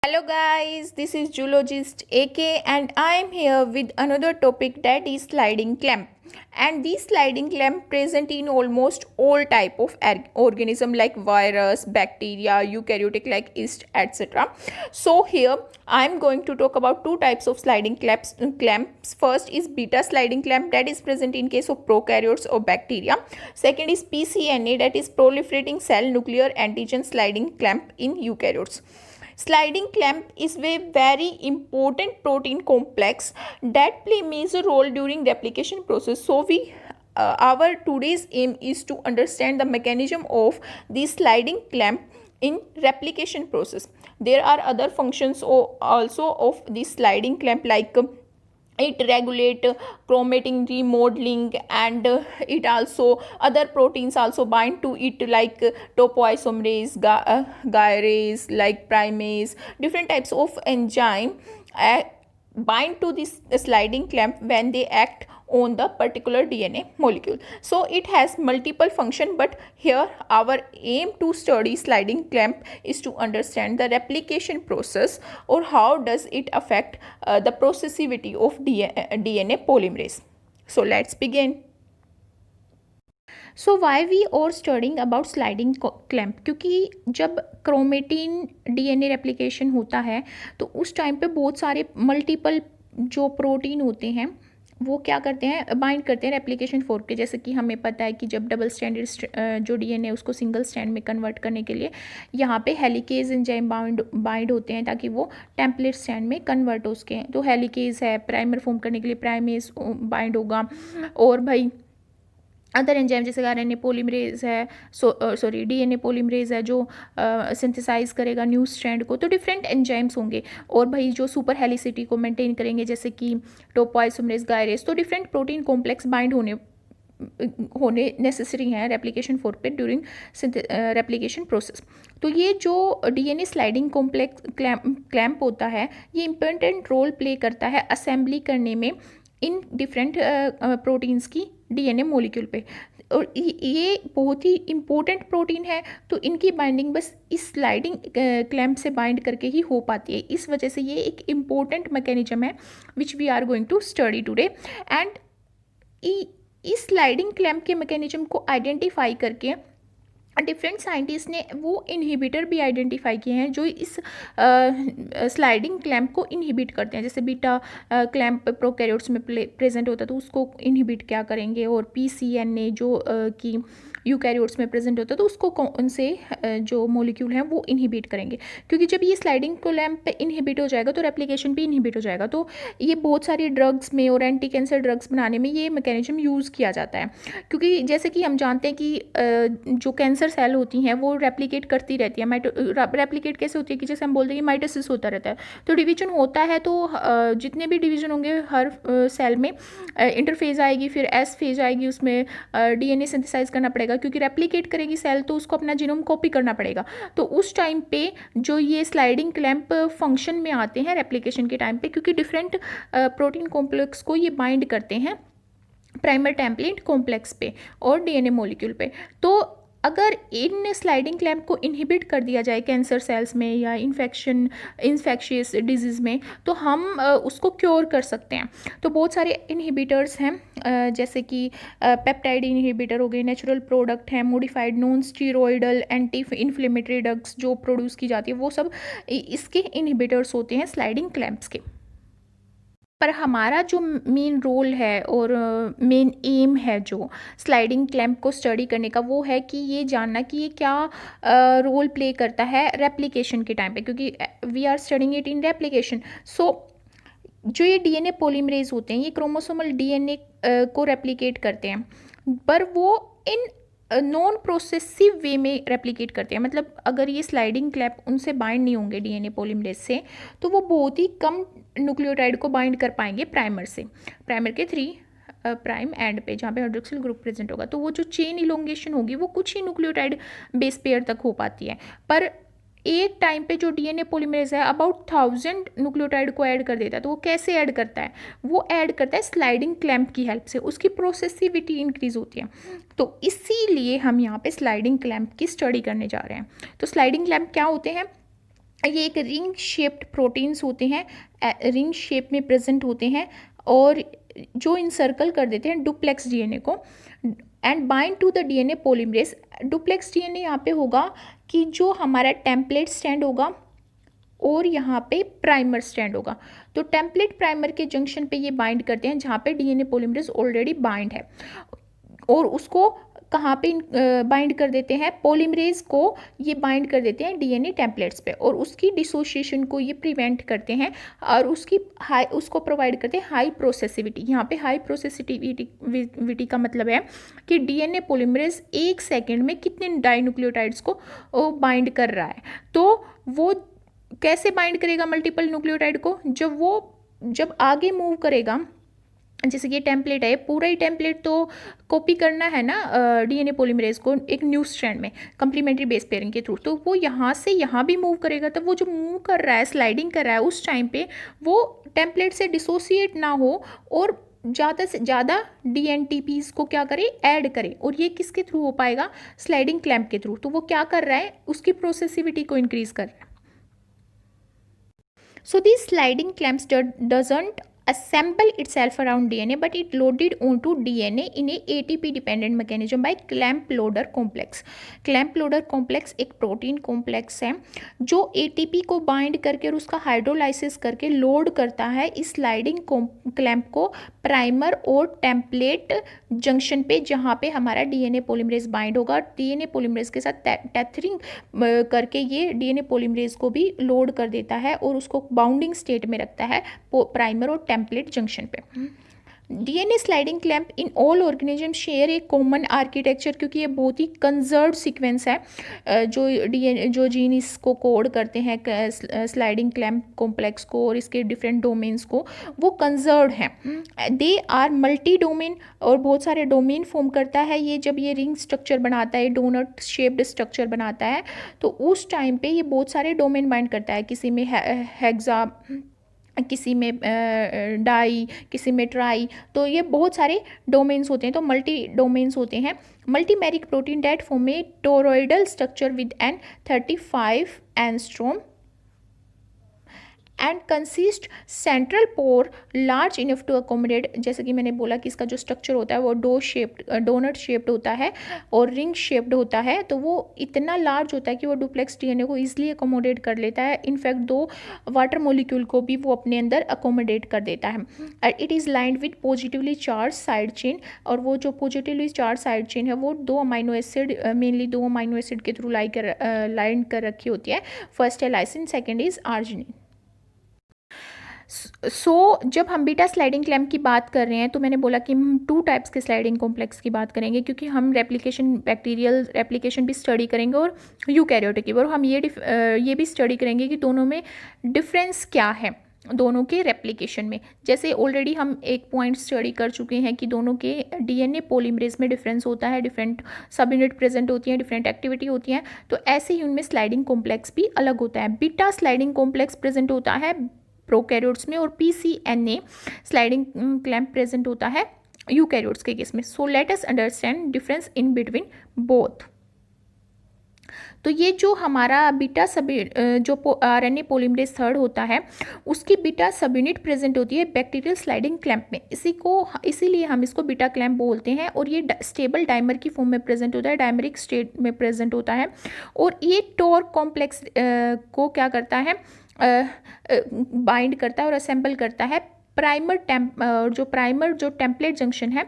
Hello guys, this is Zoologist AK and I am here with another topic that is sliding clamp. And these sliding clamp present in almost all type of organism like virus, bacteria, eukaryotic like yeast, etc. So here I am going to talk about two types of sliding clamps. First is beta sliding clamp that is present in case of prokaryotes or bacteria. Second is PCNA that is proliferating cell nuclear antigen sliding clamp in eukaryotes. Sliding clamp is a very important protein complex that play major role during replication process. So our today's aim is to understand the mechanism of the sliding clamp in replication process. There are other functions also of the sliding clamp like it regulate chromatin remodeling and it also other proteins also bind to it like topoisomerase gyrase like primase. Different types of enzyme bind to this sliding clamp when they act on the particular DNA molecule. So it has multiple function, but here our aim to study sliding clamp is to understand the replication process or how does it affect the processivity of DNA polymerase. So let's begin. So why we are studying about sliding clamp, क्योंकि जब chromatin DNA replication होता है तो उस time पे बहुत सारे multiple जो प्रोटीन होते हैं वो क्या करते हैं, बाइंड करते हैं रेप्लिकेशन फोर्क के। जैसे कि हमें पता है कि जब डबल स्टैंडर्ड जो डीएनए उसको सिंगल स्टैंड में कन्वर्ट करने के लिए यहाँ पे हेलिकेज एंजाइम बाइंड होते हैं ताकि वो टेम्पलेट स्टैंड में कन्वर्ट हो सके। तो हेलिकेज है, प्राइमर फॉर्म करने के लिए प्राइमेज बाइंड होगा, और भाई अदर एंजाइम जैसे आरएनए पॉलीमरेज है, डीएनए पॉलीमरेज है जो सिंथेसाइज करेगा न्यू स्ट्रैंड को। तो डिफरेंट एंजाइम्स होंगे, और भाई जो सुपर हेलिसिटी को मेंटेन करेंगे जैसे कि टोपोइसोमरेज गायरेज। तो डिफरेंट प्रोटीन कॉम्प्लेक्स बाइंड होने नेसेसरी हैं रेप्लिकेशन फोर्क पे ड्यूरिंग रेप्लिकेशन प्रोसेस। तो ये जो डीएनए स्लाइडिंग कॉम्प्लेक्स क्लैम्प होता है ये इंपॉर्टेंट रोल प्ले करता है असेंबली करने में इन डिफरेंट प्रोटीन्स की डीएनए मॉलिक्यूल पे। और ये बहुत ही इम्पोर्टेंट प्रोटीन है, तो इनकी बाइंडिंग बस इस स्लाइडिंग क्लैम्प से बाइंड करके ही हो पाती है। इस वजह से ये एक इम्पोर्टेंट मैकेनिज्म है which we are going to study today. And इस स्लाइडिंग क्लैम्प के मैकेनिज्म को आइडेंटिफाई करके डिफरेंट साइंटिस्ट ने वो इनहिबिटर भी आइडेंटिफाई किए हैं जो इस स्लाइडिंग क्लैम्प को इनहिबिट करते हैं। जैसे बीटा क्लैम्प प्रोकैरियोट्स में प्रेजेंट होता है तो उसको इनहिबिट क्या करेंगे, और पीसीएनए जो कि यूकैरियोट्स में प्रेजेंट होता है तो उसको कौन से जो मॉलिक्यूल हैं वो इनहिबिट करेंगे। क्योंकि जब ये स्लाइडिंग क्लैम्प पे इनहिबिट हो जाएगा तो रेप्लिकेशन भी इनहिबिट हो जाएगा। तो ये बहुत सारी ड्रग्स में और एंटी कैंसर ड्रग्स बनाने में ये मैकेनिज्म यूज़ किया जाता है। क्योंकि जैसे कि हम जानते हैं कि जो कैंसर सेल होती हैं वो रेप्लिकेट करती रहती है। रेप्लिकेट कैसे होती है कि जैसे हम बोलते हैं कि माइटोसिस होता रहता है, तो डिवीजन होता है, तो जितने भी डिवीजन होंगे हर सेल में इंटरफेज आएगी, फिर एस फेज आएगी, उसमें डीएनए सिंथेसाइज करना पड़ेगा क्योंकि रेप्लिकेट करेगी सेल तो उसको अपना जीनोम कॉपी करना पड़ेगा। तो उस टाइम पे जो ये स्लाइडिंग क्लैम्प फंक्शन में आते हैं रेप्लिकेशन के टाइम पे, क्योंकि डिफरेंट प्रोटीन कॉम्प्लेक्स को ये बाइंड करते हैं प्राइमर टेम्पलेट कॉम्प्लेक्स पे और डीएनए मॉलिक्यूल पे। तो अगर इन स्लाइडिंग क्लैम्प को इनहिबिट कर दिया जाए कैंसर सेल्स में या इन्फेक्शियस डिजीज़ में तो हम उसको क्योर कर सकते हैं। तो बहुत सारे इनहिबिटर्स हैं जैसे कि पेप्टाइड इनहिबिटर हो गए, नेचुरल प्रोडक्ट हैं, modified non steroidal anti inflammatory drugs जो प्रोड्यूस की जाती है वो सब इसके इनहिबिटर्स होते हैं स्लाइडिंग क्लैम्प्स के। पर हमारा जो मेन रोल है और मेन एम है जो स्लाइडिंग क्लैम्प को स्टडी करने का वो है कि ये जानना कि ये क्या रोल प्ले करता है रेप्लिकेशन के टाइम पे, क्योंकि we are studying it in replication. So जो ये डीएनए पॉलीमरेज होते हैं ये क्रोमोसोमल डीएनए को रेप्लिकेट करते हैं, पर वो इन नॉन प्रोसेसिव वे में रेप्लिकेट करते हैं। मतलब अगर ये स्लाइडिंग क्लैम्प उनसे बाइंड नहीं होंगे डीएनए पॉलीमरेज से तो वो बहुत ही कम न्यूक्लियोटाइड को बाइंड कर पाएंगे प्राइमर से, प्राइमर के 3 प्राइम एंड पे जहाँ पे हाइड्रोक्सिल ग्रुप प्रेजेंट होगा। तो वो जो चेन इलोंगेशन होगी वो कुछ ही न्यूक्लियोटाइड बेस पेयर तक हो पाती है, पर एक टाइम पे जो डीएनए पॉलीमरेज है अबाउट 1000 न्यूक्लियोटाइड को ऐड कर देता है। तो वो कैसे ऐड करता है, वो ऐड करता है स्लाइडिंग क्लैम्प की हेल्प से, उसकी प्रोसेसिविटी इंक्रीज होती है। तो इसीलिए हम यहाँ पे स्लाइडिंग क्लैम्प की स्टडी करने जा रहे हैं। तो स्लाइडिंग क्लैम्प क्या होते हैं, ये एक रिंग शेप्ड प्रोटीन्स होते हैं, रिंग शेप में प्रेजेंट होते हैं और जो इंसर्कल कर देते हैं डुप्लेक्स डीएनए को and bind to the DNA polymerase. Duplex DNA यहाँ पे होगा कि जो हमारा टेम्पलेट स्टैंड होगा और यहाँ पे प्राइमर स्टैंड होगा। तो टेम्पलेट प्राइमर के जंक्शन पे ये बाइंड करते हैं जहाँ पे डीएनए पॉलीमरेज ऑलरेडी बाइंड है, और उसको कहाँ पे बाइंड कर देते हैं, पॉलीमरेज को ये बाइंड कर देते हैं डीएनए टेम्पलेट्स पे, और उसकी डिसोसिएशन को ये प्रिवेंट करते हैं और उसको प्रोवाइड करते हैं हाई प्रोसेसिविटी। यहाँ पे हाई प्रोसेसिविटी का मतलब है कि डीएनए पॉलीमरेज 1 सेकेंड में कितने डाइन्यूक्लियोटाइड्स को बाइंड कर रहा है। तो वो कैसे बाइंड करेगा मल्टीपल न्यूक्लियोटाइड को, जब आगे मूव करेगा, जैसे कि टेम्पलेट है, पूरा ही टेम्पलेट तो कॉपी करना है ना डीएनए पॉलीमरेज को एक न्यू स्ट्रैंड में कंप्लीमेंट्री बेस पेयरिंग के थ्रू, तो वो यहाँ से यहाँ भी मूव करेगा। तब वो जो मूव कर रहा है, स्लाइडिंग कर रहा है, उस टाइम पे वो टेम्पलेट से डिसोसिएट ना हो और ज़्यादा से ज़्यादा डीएनटीपीज को क्या करे, ऐड करे। और ये किसके थ्रू हो पाएगा, स्लाइडिंग क्लैंप के थ्रू। तो वो क्या कर रहा है, उसकी प्रोसेसिविटी को इंक्रीज कर रहा है। So this sliding clamps doesn't assemble itself around DNA, but it loaded onto DNA in a ATP dependent mechanism by clamp loader complex. Clamp loader complex एक प्रोटीन कॉम्प्लेक्स है जो ATP को बाइंड करके और उसका हाइड्रोलाइसिस करके load करता है इस स्लाइडिंग क्लैंप को प्राइमर और टेम्पलेट जंक्शन पे, जहाँ पे हमारा डीएनए पॉलीमरेज बाइंड होगा। डीएनए पॉलीमरेज के साथ टेथरिंग करके ये डीएनए पॉलीमरेज को भी लोड कर देता है और उसको बाउंडिंग स्टेट में रखता है प्राइमर और टेम्पलेट जंक्शन पे। DNA sliding clamp in all organism share एक कॉमन आर्किटेक्चर, क्योंकि ये बहुत ही कंजर्व सीक्वेंस है जो डीएनए जो जीन इसको कोड करते हैं स्लाइडिंग क्लैंप कॉम्प्लेक्स को और इसके डिफरेंट डोमेन्स को, वो कंजर्व हैं। दे आर मल्टी डोमेन और बहुत सारे डोमेन फॉर्म करता है ये। जब ये रिंग स्ट्रक्चर बनाता है, डोनट शेप्ड स्ट्रक्चर बनाता है, तो उस टाइम पे ये बहुत सारे डोमेन बाइंड करता है। किसी में हेक्सा, किसी में डाई, किसी में ट्राई, तो ये बहुत सारे डोमेन्स होते हैं, तो मल्टी डोमेन्स होते हैं। Multimeric protein that form a toroidal structure with an 35 angstrom and consist central pore large enough to accommodate. जैसे कि मैंने बोला कि इसका जो स्ट्रक्चर होता है वो डोनट शेप्ड होता है और रिंग शेप्ड होता है, तो वो इतना लार्ज होता है कि वो डुप्लेक्स डीएनए को ईजिली अकोमोडेट कर लेता है। इनफैक्ट 2 वाटर मोलिक्यूल को भी वो अपने अंदर अकोमोडेट कर देता है। It is lined with positively charge side chain, और वो जो पॉजिटिवली चार्ज साइड चेन है वो 2 amino acid, mainly 2 amino acid के थ्रू लाइन कर रखी होती है। फर्स्ट है लाइसिन, सेकेंड इज आर्जिनिन। जब हम बीटा स्लाइडिंग क्लैंप की बात कर रहे हैं तो मैंने बोला कि हम 2 टाइप्स के स्लाइडिंग कॉम्प्लेक्स की बात करेंगे, क्योंकि हम रेप्लिकेशन, बैक्टीरियल रेप्लिकेशन भी स्टडी करेंगे और यूकैरियोटिक की, और हम ये भी स्टडी करेंगे कि दोनों में डिफरेंस क्या है दोनों के रेप्लिकेशन में। जैसे ऑलरेडी हम एक पॉइंट स्टडी कर चुके हैं कि दोनों के डीएनए पॉलीमरेज में डिफरेंस होता है, डिफरेंट सब यूनिट प्रेजेंट होती हैं, डिफरेंट एक्टिविटी होती हैं, तो ऐसे ही उनमें स्लाइडिंग कॉम्प्लेक्स भी अलग होता है। बीटा स्लाइडिंग कॉम्प्लेक्स प्रेजेंट होता है प्रोकैरियोट्स में, और पीसीएनए स्लाइडिंग क्लैंप प्रेजेंट होता है यूकैरियोट्स के केस में। So let us understand difference in between both. तो ये जो हमारा बीटा सब जो आरएनए पॉलीमरेज 3 होता है, उसकी बीटा सब यूनिट प्रेजेंट होती है बैक्टीरियल स्लाइडिंग क्लैंप में। इसीलिए हम इसको बीटा क्लैंप बोलते हैं, और ये स्टेबल डाइमर की फॉर्म में प्रेजेंट होता है, डाइमरिक स्टेट में प्रेजेंट होता है। और ये टॉर्क कॉम्प्लेक्स को क्या करता है, बाइंड करता है और असेंबल करता है प्राइमर जो टेम्पलेट जंक्शन है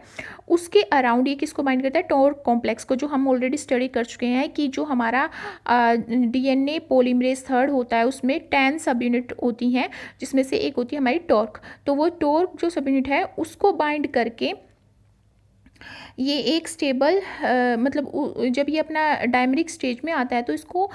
उसके अराउंड। ये किसको बाइंड करता है, टॉर्क कॉम्प्लेक्स को, जो हम ऑलरेडी स्टडी कर चुके हैं कि जो हमारा डीएनए पॉलीमरेज 3 होता है उसमें 10 सब यूनिट होती हैं, जिसमें से एक होती है हमारी टॉर्क। तो वो टॉर्क जो सब यूनिट है उसको बाइंड करके ये एक स्टेबल मतलब जब ये अपना डायमरिक स्टेज में आता है तो इसको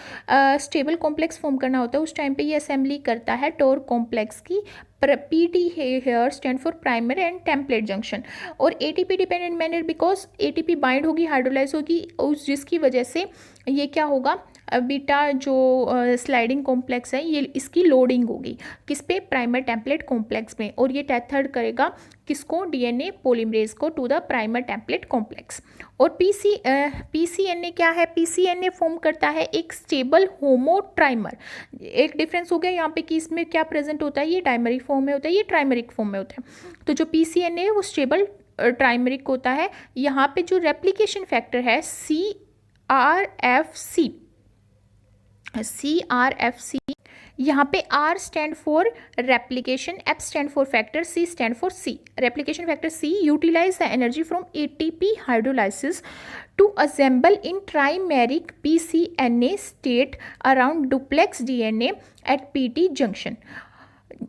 स्टेबल कॉम्प्लेक्स फॉर्म करना होता है। उस टाइम पे ये असेंबली करता है टॉर्क कॉम्प्लेक्स की। PT here stand for primer and template junction. और ATP dependent manner, because ATP bind होगी, हाइड्रोलाइज होगी, उस जिसकी वजह से ये क्या होगा, बीटा जो स्लाइडिंग कॉम्प्लेक्स है ये इसकी लोडिंग होगी किस पे, प्राइमर टेम्पलेट कॉम्प्लेक्स में, और ये टेथर्ड करेगा किसको, डीएनए पॉलीमरेज को to the primer template complex. और पीसीएनए क्या है, पीसीएनए फॉर्म करता है एक स्टेबल होमोट्राइमर। एक डिफरेंस हो गया यहाँ पे कि इसमें क्या प्रेजेंट होता है, ये डाइमरिक फॉर्म में होता है, ये ट्राइमरिक फॉर्म में होता है। तो जो पीसीएनए है वो स्टेबल ट्राइमरिक होता है। यहाँ पे जो रेप्लिकेशन फैक्टर है CRFC, यहाँ पे R stand for replication, F stand for factor, C stand for C। Replication factor C utilize the energy from ATP hydrolysis to assemble in trimeric PCNA state around duplex DNA at PT junction.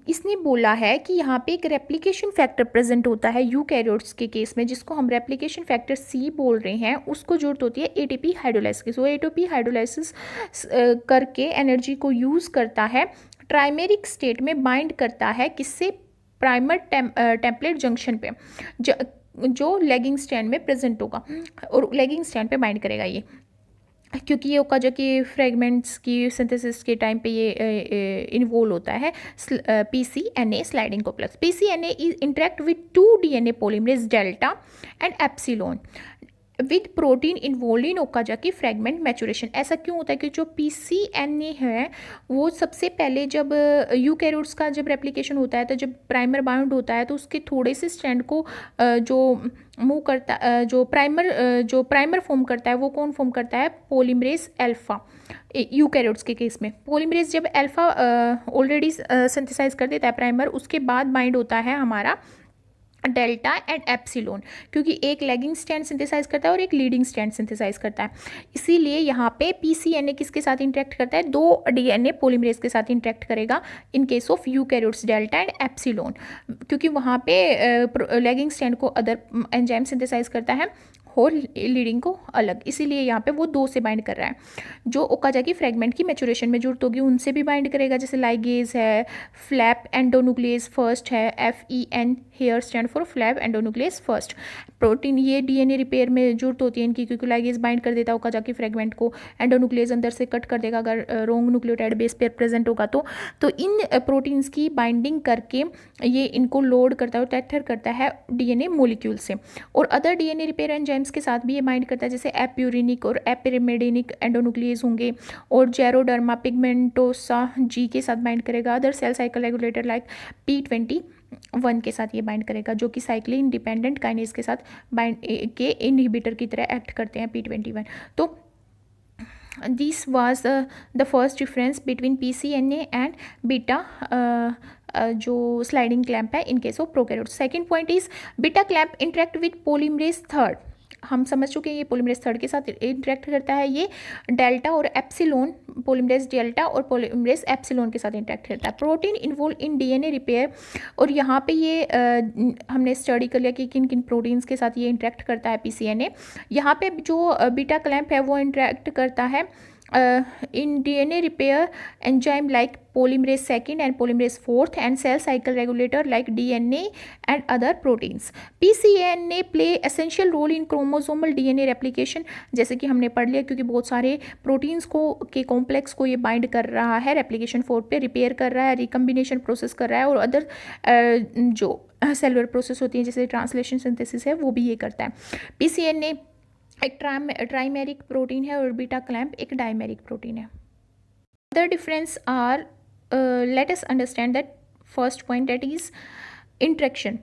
इसने बोला है कि यहाँ पे एक replication factor present होता है eukaryotes के केस में, जिसको हम रेप्लिकेशन फैक्टर C बोल रहे हैं। उसको जरूरत होती है ATP हाइड्रोलाइसिस। वो ATP हाइड्रोलाइसिस करके एनर्जी को यूज़ करता है, ट्राइमेरिक स्टेट में बाइंड करता है किससे, प्राइमर टेम्पलेट जंक्शन पे जो लेगिंग स्ट्रैंड में प्रेजेंट होगा, और लेगिंग स्ट्रैंड पे बाइंड करेगा ये, क्योंकि ये ओकाजाकी फ्रेगमेंट्स की सिंथेसिस के टाइम पे ये इन्वॉल्व होता है PCNA sliding complex. PCNA is interact with 2 DNA polymerase delta and epsilon with protein involve in Okazaki fragment maturation. ऐसा क्यों होता है कि जो PCNA है वो सबसे पहले जब यूकैरियोट्स का जब रेप्लिकेशन होता है, तो जब प्राइमर बाउंड होता है तो उसके थोड़े से स्ट्रैंड को जो मूव करता जो प्राइमर फॉर्म करता है वो कौन फॉर्म करता है, पॉलीमरेज अल्फा। यूकैरियोट्स के केस में पॉलीमरेज जब अल्फा ऑलरेडी सिंथेसाइज कर देता है प्राइमर, उसके बाद बाइंड होता है हमारा डेल्टा एंड एप्सिलॉन, क्योंकि एक लेगिंग स्ट्रैंड सिंथेसाइज करता है और एक लीडिंग स्ट्रैंड सिंथेसाइज करता है। इसीलिए यहाँ पे PCNA किसके साथ इंटरेक्ट करता है, 2 DNA पॉलीमरेज के साथ इंटरेक्ट करेगा in case of eukaryotes, delta and epsilon, क्योंकि वहाँ पे लेगिंग स्ट्रैंड को अदर एंजाइम सिंथेसाइज करता है और लीडिंग को अलग, इसीलिए यहाँ पे वो 2 से बाइंड कर रहा है। जो ओकाजाकी फ्रेगमेंट की मैचुरेशन में जरूरत होगी उनसे भी बाइंड करेगा, जैसे लाइगेज है, फ्लैप एंडोन्यूक्लियस फर्स्ट है, FEN here stand for flap endonuclease first. Protein ये DNA रिपेयर में जरूरत होती है इनकी, क्योंकि लाइगेज बाइंड कर देता है ओकाजाकी फ्रेगमेंट को, एंडोन्यूक्लियस अंदर से कट कर देगा अगर रोंग न्यूक्लियोटाइड बेस पेयर प्रेजेंट होगा तो इन प्रोटीन्स की बाइंडिंग करके ये इनको लोड करता है और टेथर करता है DNA मोलिक्यूल से। और अदर DNA रिपेयर एंजाइम्स के साथ भी ये बाइंड करता है, जैसे एप्यूरिनिक और एपिरिमिडिनिक एंडोन्यूक्लियस होंगे, और जेरोडर्मा पिगमेंटोसा G के साथ बाइंड करेगा। Other cell cycle regulator like P21 के साथ ये बाइंड करेगा, जो कि साइक्लिन इंडिपेंडेंट काइनेज के साथ बाइंड के इनहिबिटर की तरह एक्ट करते हैं P21। तो this was the first difference between PCNA and beta जो स्लाइडिंग क्लैम्प है in case of prokaryotes. Second point is beta clamp interact with polymerase third. हम समझ चुके हैं ये पॉलीमरेज थर्ड के साथ इंटरेक्ट करता है, ये डेल्टा और एप्सिलॉन, पॉलीमरेज डेल्टा और पॉलीमरेज एप्सिलॉन के साथ इंटरेक्ट करता है। Protein involve in DNA repair, और यहाँ पे ये हमने स्टडी कर लिया कि किन किन प्रोटीन्स के साथ ये इंटरेक्ट करता है PCNA। यहाँ पे जो बीटा क्लैम्प है वो इंटरेक्ट करता है in DNA repair enzyme like polymerase second and polymerase fourth and cell cycle regulator like DNA and other proteins. PCNA play essential role in chromosomal DNA replication, जैसे कि हमने पढ़ लिया, क्योंकि बहुत सारे प्रोटीन्स को के कॉम्प्लेक्स को ये बाइंड कर रहा है, रेप्लिकेशन फोर्थ पे रिपेयर कर रहा है, रिकम्बिनेशन प्रोसेस कर रहा है, और अदर जो सेलुलर प्रोसेस होती है जैसे ट्रांसलेशन सिंथेसिस है वो भी ये करता है। PCNA एक ट्राइमेरिक प्रोटीन है और बीटा क्लैम्प एक डाइमेरिक प्रोटीन है। Other difference are, let us understand that first point, that is interaction.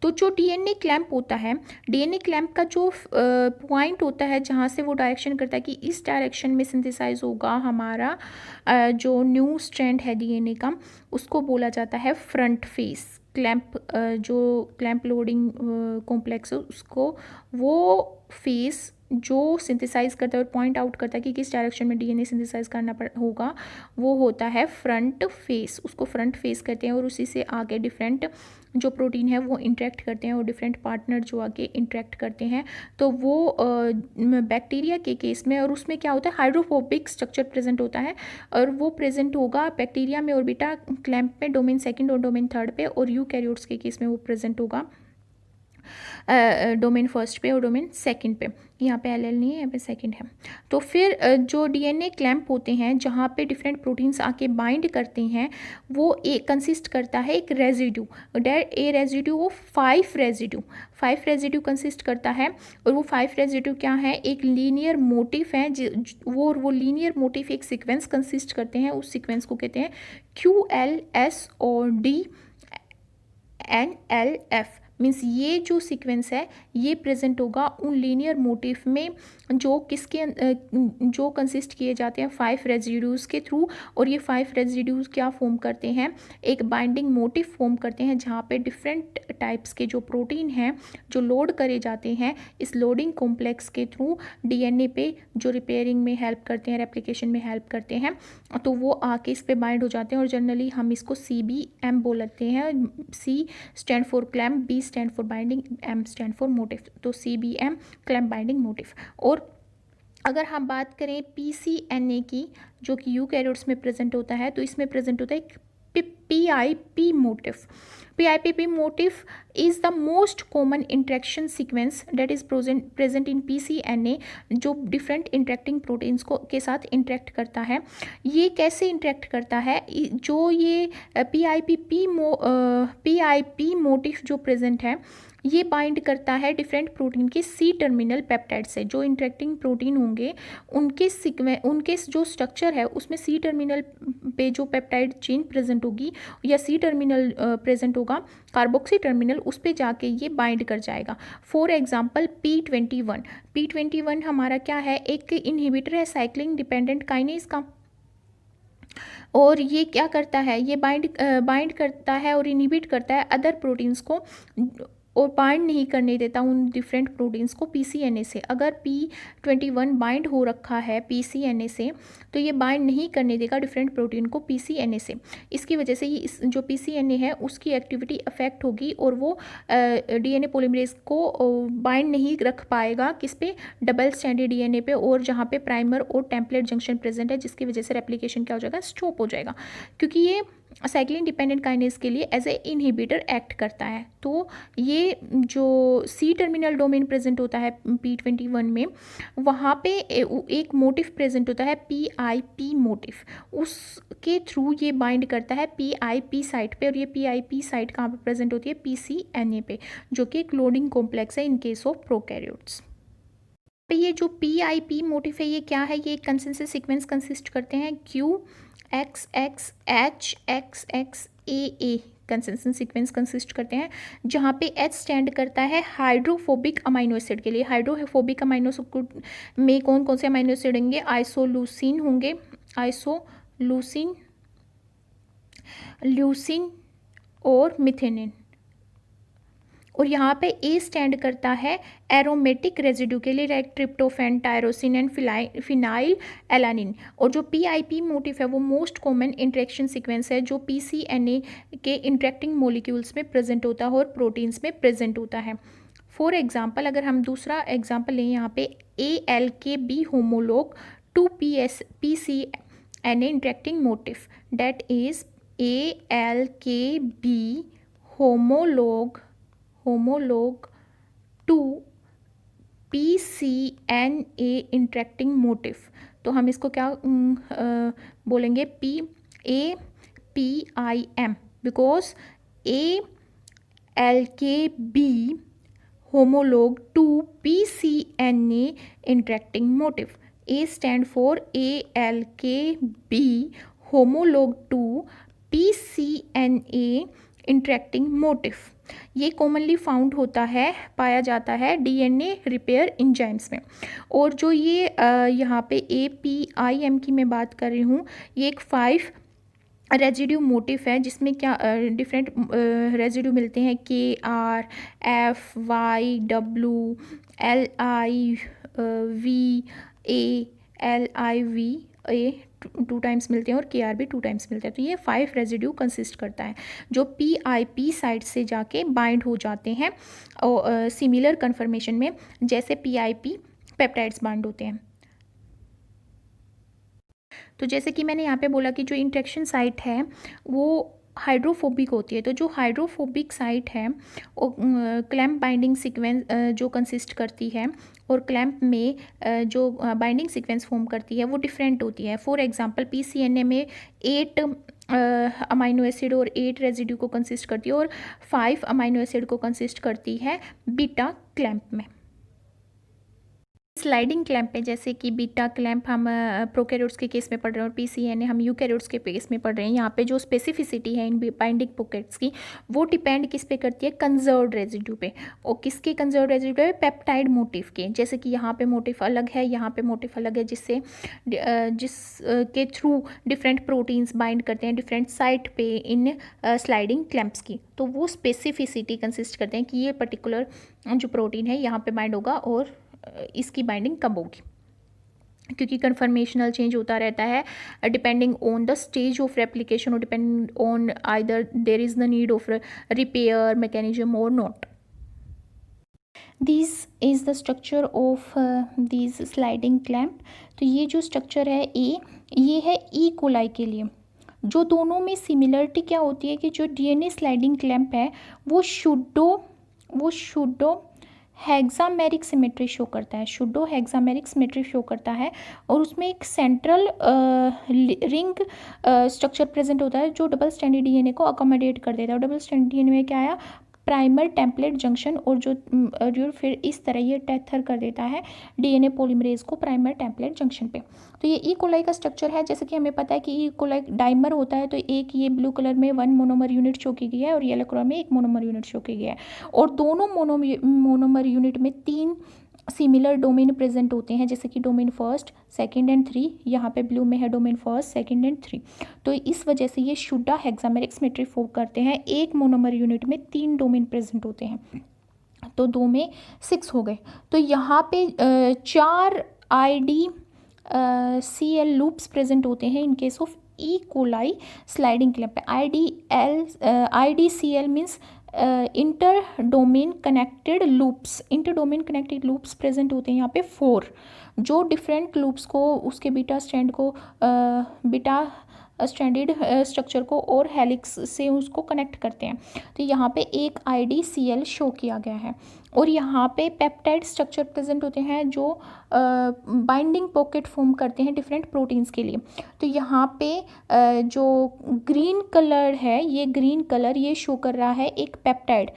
तो जो DNA क्लैम्प होता है, DNA क्लैम्प का जो पॉइंट होता है जहाँ से वो डायरेक्शन करता है कि इस डायरेक्शन में सिंथेसाइज होगा हमारा जो न्यू स्ट्रैंड है DNA का, उसको बोला जाता है फ्रंट फेस क्लैम्प। जो क्लैम्प लोडिंग कॉम्प्लेक्स है उसको वो फेस जो सिंथेसाइज करता है और पॉइंट आउट करता है कि किस डायरेक्शन में DNA सिंथेसाइज करना होगा, वो होता है फ्रंट फेस, उसको फ्रंट फेस कहते हैं। और उसी से आगे डिफरेंट जो प्रोटीन है वो इंटरेक्ट करते हैं और डिफरेंट पार्टनर जो आगे इंटरेक्ट करते हैं। तो वो बैक्टीरिया के केस में, और उसमें क्या होता है, हाइड्रोफोबिक स्ट्रक्चर प्रेजेंट होता है, और वो प्रेजेंट होगा बैक्टीरिया में और बीटा क्लैम्प में डोमेन सेकंड और डोमेन थर्ड पे, और यूकैरियोट्स के केस में वो प्रेजेंट होगा डोमेन फर्स्ट पे और डोमेन सेकंड पे। यहाँ पे एल एल नहीं है, यहाँ पे सेकंड है। तो फिर जो डीएनए क्लैंप होते हैं जहाँ पे डिफरेंट प्रोटीन्स आके बाइंड करते हैं, वो एक कंसिस्ट करता है एक residue, A residue of 5 residue consist करता है। और वो 5 रेजिड्यू क्या है, एक लीनियर मोटिफ है, वो लीनियर मोटिफ एक सीक्वेंस कंसिस्ट करते हैं। उस सीक्वेंस को कहते हैं QLSODNLF। मीन्स ये जो सीक्वेंस है ये प्रेजेंट होगा उन लीनियर मोटिफ में जो कंसिस्ट किए जाते हैं 5 रेजिड्यूज़ के थ्रू। और ये 5 रेजिड्यूज़ क्या फॉर्म करते हैं, एक बाइंडिंग मोटिफ फॉर्म करते हैं जहाँ पे डिफरेंट टाइप्स के जो प्रोटीन हैं जो लोड करे जाते हैं इस लोडिंग कॉम्प्लेक्स के थ्रू डीएनए पे, जो रिपेयरिंग में हेल्प करते हैं, रेप्लिकेशन में हेल्प करते हैं, तो वो आके इस पे बाइंड हो जाते हैं। और जनरली हम इसको CBM बोलते हैं। C stand for clamp, B stand for binding, M stand for motif. तो CBM क्लैम्प बाइंडिंग मोटिफ। और अगर हम बात करें PCNA की, जो कि यूकैरियोट्स में प्रेजेंट होता है, तो इसमें प्रेजेंट होता है एक PIP motif. PIP motif is the most common interaction sequence that is present in PCNA, जो डिफरेंट इंटरेक्टिंग प्रोटीन्स को के साथ इंटरेक्ट करता है। ये कैसे इंटरेक्ट करता है, जो ये PIP मोटिफ जो प्रेजेंट है ये बाइंड करता है डिफरेंट प्रोटीन के C टर्मिनल पेप्टाइड से। जो इंटरेक्टिंग प्रोटीन होंगे उनके जो स्ट्रक्चर है उसमें C टर्मिनल पे जो पेप्टाइड चेन प्रेजेंट होगी या C टर्मिनल प्रेजेंट होगा, कार्बोक्सी टर्मिनल, उस पे जाके ये बाइंड कर जाएगा। फॉर एग्जांपल P21 हमारा क्या है, एक इनहिबिटर है साइक्लिन डिपेंडेंट काइनेज का। और ये क्या करता है, ये बाइंड करता है और इनहिबिट करता है अदर प्रोटीन्स को, और बाइंड नहीं करने देता उन डिफरेंट प्रोटीन्स को PCNA से। अगर P21 बाइंड हो रखा है PCNA से तो ये बाइंड नहीं करने देगा डिफरेंट प्रोटीन को PCNA से। इसकी वजह से ये जो PCNA है उसकी एक्टिविटी अफेक्ट होगी और वो DNA पॉलीमरेज को बाइंड नहीं रख पाएगा किस पे, डबल स्ट्रैंडेड DNA पे, और जहाँ पे प्राइमर और टेम्पलेट जंक्शन प्रेजेंट है, जिसकी वजह से रेप्लिकेशन क्या हो जाएगा, स्टॉप हो जाएगा, क्योंकि ये साइक्लिन डिपेंडेंट काइनेज के लिए एज ए इनहिबिटर एक्ट करता है। तो ये जो C टर्मिनल डोमेन प्रेजेंट होता है P21 में, वहाँ पे एक मोटिफ प्रेजेंट होता है PIP मोटिफ, उसके थ्रू ये बाइंड करता है PIP साइट पे। और ये PIP साइट कहाँ पे प्रेजेंट होती है, PCNA पे, जो कि एक लोडिंग कॉम्प्लेक्स है इन केस ऑफ प्रोकैरियोट्स। ये जो PIP मोटिफ है ये क्या है, ये कंसेंसस सीक्वेंस कंसिस्ट करते हैं QXXHXXAA कंसेंसस सीक्वेंस कंसिस्ट करते हैं, जहाँ पे H स्टैंड करता है हाइड्रोफोबिक अमाइनो एसिड के लिए। हाइड्रोफोबिक अमाइनो एसिड में कौन कौन से अमाइनो एसिड होंगे, आइसोल्यूसिन होंगे, आइसोल्यूसिन, ल्यूसिन और मिथेनिन। और यहाँ पे A स्टैंड करता है एरोमेटिक रेजिड्यू के लिए, like tryptophan, tyrosine and phenyl alanine. और जो PIP मोटिफ है वो मोस्ट कॉमन इंटरेक्शन सीक्वेंस है जो PCNA के इंटरेक्टिंग मोलिक्यूल्स में प्रेजेंट होता है और प्रोटीन्स में प्रेजेंट होता है। फॉर एग्जाम्पल अगर हम दूसरा एग्जाम्पल लें यहाँ पे ALKB homolog to PCNA interacting motif, that is ALKB homolog to PCNA interacting motif. तो हम इसको क्या बोलेंगे, PAPIM, because ALKB homolog to PCNA interacting motif. A stand for ALKB homolog to PCNA interacting motif. ये commonly found होता है, पाया जाता है DNA रिपेयर एंजाइम्स में। और जो ये यहाँ पे APIM की मैं बात कर रही हूँ, ये एक 5 रेजिड्यू मोटिफ है जिसमें क्या डिफरेंट रेजिड्यू मिलते हैं, KR, F, Y, W, LI, V, A, LIV, A 2 times मिलते हैं और KR भी 2 टाइम्स मिलते हैं। तो ये 5 रेजिड्यू कंसिस्ट करता है जो PIP साइट से जाके बाइंड हो जाते हैं और सिमिलर कन्फर्मेशन में, जैसे PIP पेप्टाइड्स बाइंड होते हैं। तो जैसे कि मैंने यहाँ पे बोला कि जो इंटरेक्शन साइट है वो हाइड्रोफोबिक होती है। तो जो हाइड्रोफोबिक साइट है वो क्लैम्प बाइंडिंग सीक्वेंस जो कंसिस्ट करती है, और क्लैम्प में जो बाइंडिंग सीक्वेंस फॉर्म करती है वो डिफरेंट होती है। फॉर एग्जांपल पीसीएनए में 8 अमाइनो एसिड और 8 रेजिड्यू को कंसिस्ट करती है, और 5 अमाइनो एसिड को कंसिस्ट करती है बीटा क्लैम्प में। स्लाइडिंग क्लैंप में जैसे कि बीटा क्लैंप हम प्रोकैरियोट्स के केस में पढ़ रहे हैं और पीसीएनए हम यूकैरियोट्स के केस में पढ़ रहे हैं। यहाँ पे जो स्पेसिफिसिटी है इन बाइंडिंग पॉकेट्स की वो डिपेंड किस पे करती है, कंजर्व्ड रेजिड्यू पे। और किसके कंजर्व्ड रेजिड्यू पे? पेप्टाइड मोटिफ के। जैसे कि यहाँ पे मोटिफ अलग है, यहाँ पे मोटिफ अलग है, जिससे के थ्रू डिफरेंट प्रोटीन्स बाइंड करते हैं डिफरेंट साइट पे इन स्लाइडिंग क्लैंप्स की। तो वो स्पेसिफिसिटी कंसिस्ट करते हैं कि ये पर्टिकुलर जो प्रोटीन है यहाँ पे बाइंड होगा और इसकी बाइंडिंग कब होगी, क्योंकि कन्फर्मेशनल चेंज होता रहता है depending on the stage of replication और depend on either there is the need of repair mechanism और not. This is the structure of this sliding clamp. तो ये जो स्ट्रक्चर है ये है ई कोलाई के लिए। जो दोनों में सिमिलरिटी क्या होती है कि जो डीएनए स्लाइडिंग क्लैंप है वो शुडो हेक्सामेरिक सिमेट्री शो करता है, शुडो हेक्सामेरिक सिमेट्री शो करता है, और उसमें एक सेंट्रल रिंग स्ट्रक्चर प्रेजेंट होता है जो डबल स्ट्रैंडेड डीएनए को अकोमोडेट कर देता है। डबल स्ट्रैंडेड डीएनए में क्या आया? प्राइमर टेम्पलेट जंक्शन, और जो फिर इस तरह ये टेथर कर देता है डीएनए पॉलीमरेज को प्राइमर टेम्पलेट जंक्शन पे। तो ये ई कोलाई का स्ट्रक्चर है। जैसे कि हमें पता है कि ई कोलाई डाइमर होता है, तो एक ये ब्लू कलर में 1 मोनोमर यूनिट शो की गई है और येलो कलर में 1 मोनोमर यूनिट शो की गया है, और दोनों मोनोमर यूनिट में 3 सिमिलर डोमेन प्रेजेंट होते हैं, जैसे कि डोमेन फर्स्ट, सेकंड एंड 3। यहाँ पे ब्लू में है डोमेन फर्स्ट, सेकंड एंड 3। तो इस वजह से ये शुडा हेक्सामेरिक सिमेट्री फॉर्म करते हैं। एक मोनोमर यूनिट में 3 डोमेन प्रेजेंट होते हैं, तो 2 में 6 हो गए। तो यहाँ पे 4 ID CL लूप्स प्रेजेंट होते हैं in case of E coli sliding clamp पे। IDCL means inter domain connected loops. Inter domain connected loops present होते हैं यहाँ पे 4, जो डिफरेंट लूप्स को उसके बीटा स्ट्रैंडेड स्ट्रक्चर को और हेलिक्स से उसको कनेक्ट करते हैं। तो यहाँ पे एक IDCL शो किया गया है, और यहाँ पे पेप्टाइड स्ट्रक्चर प्रेजेंट होते हैं जो बाइंडिंग पॉकेट फॉर्म करते हैं डिफरेंट प्रोटीन्स के लिए। तो यहाँ पे जो ग्रीन कलर है, ये ग्रीन कलर ये शो कर रहा है एक पेप्टाइड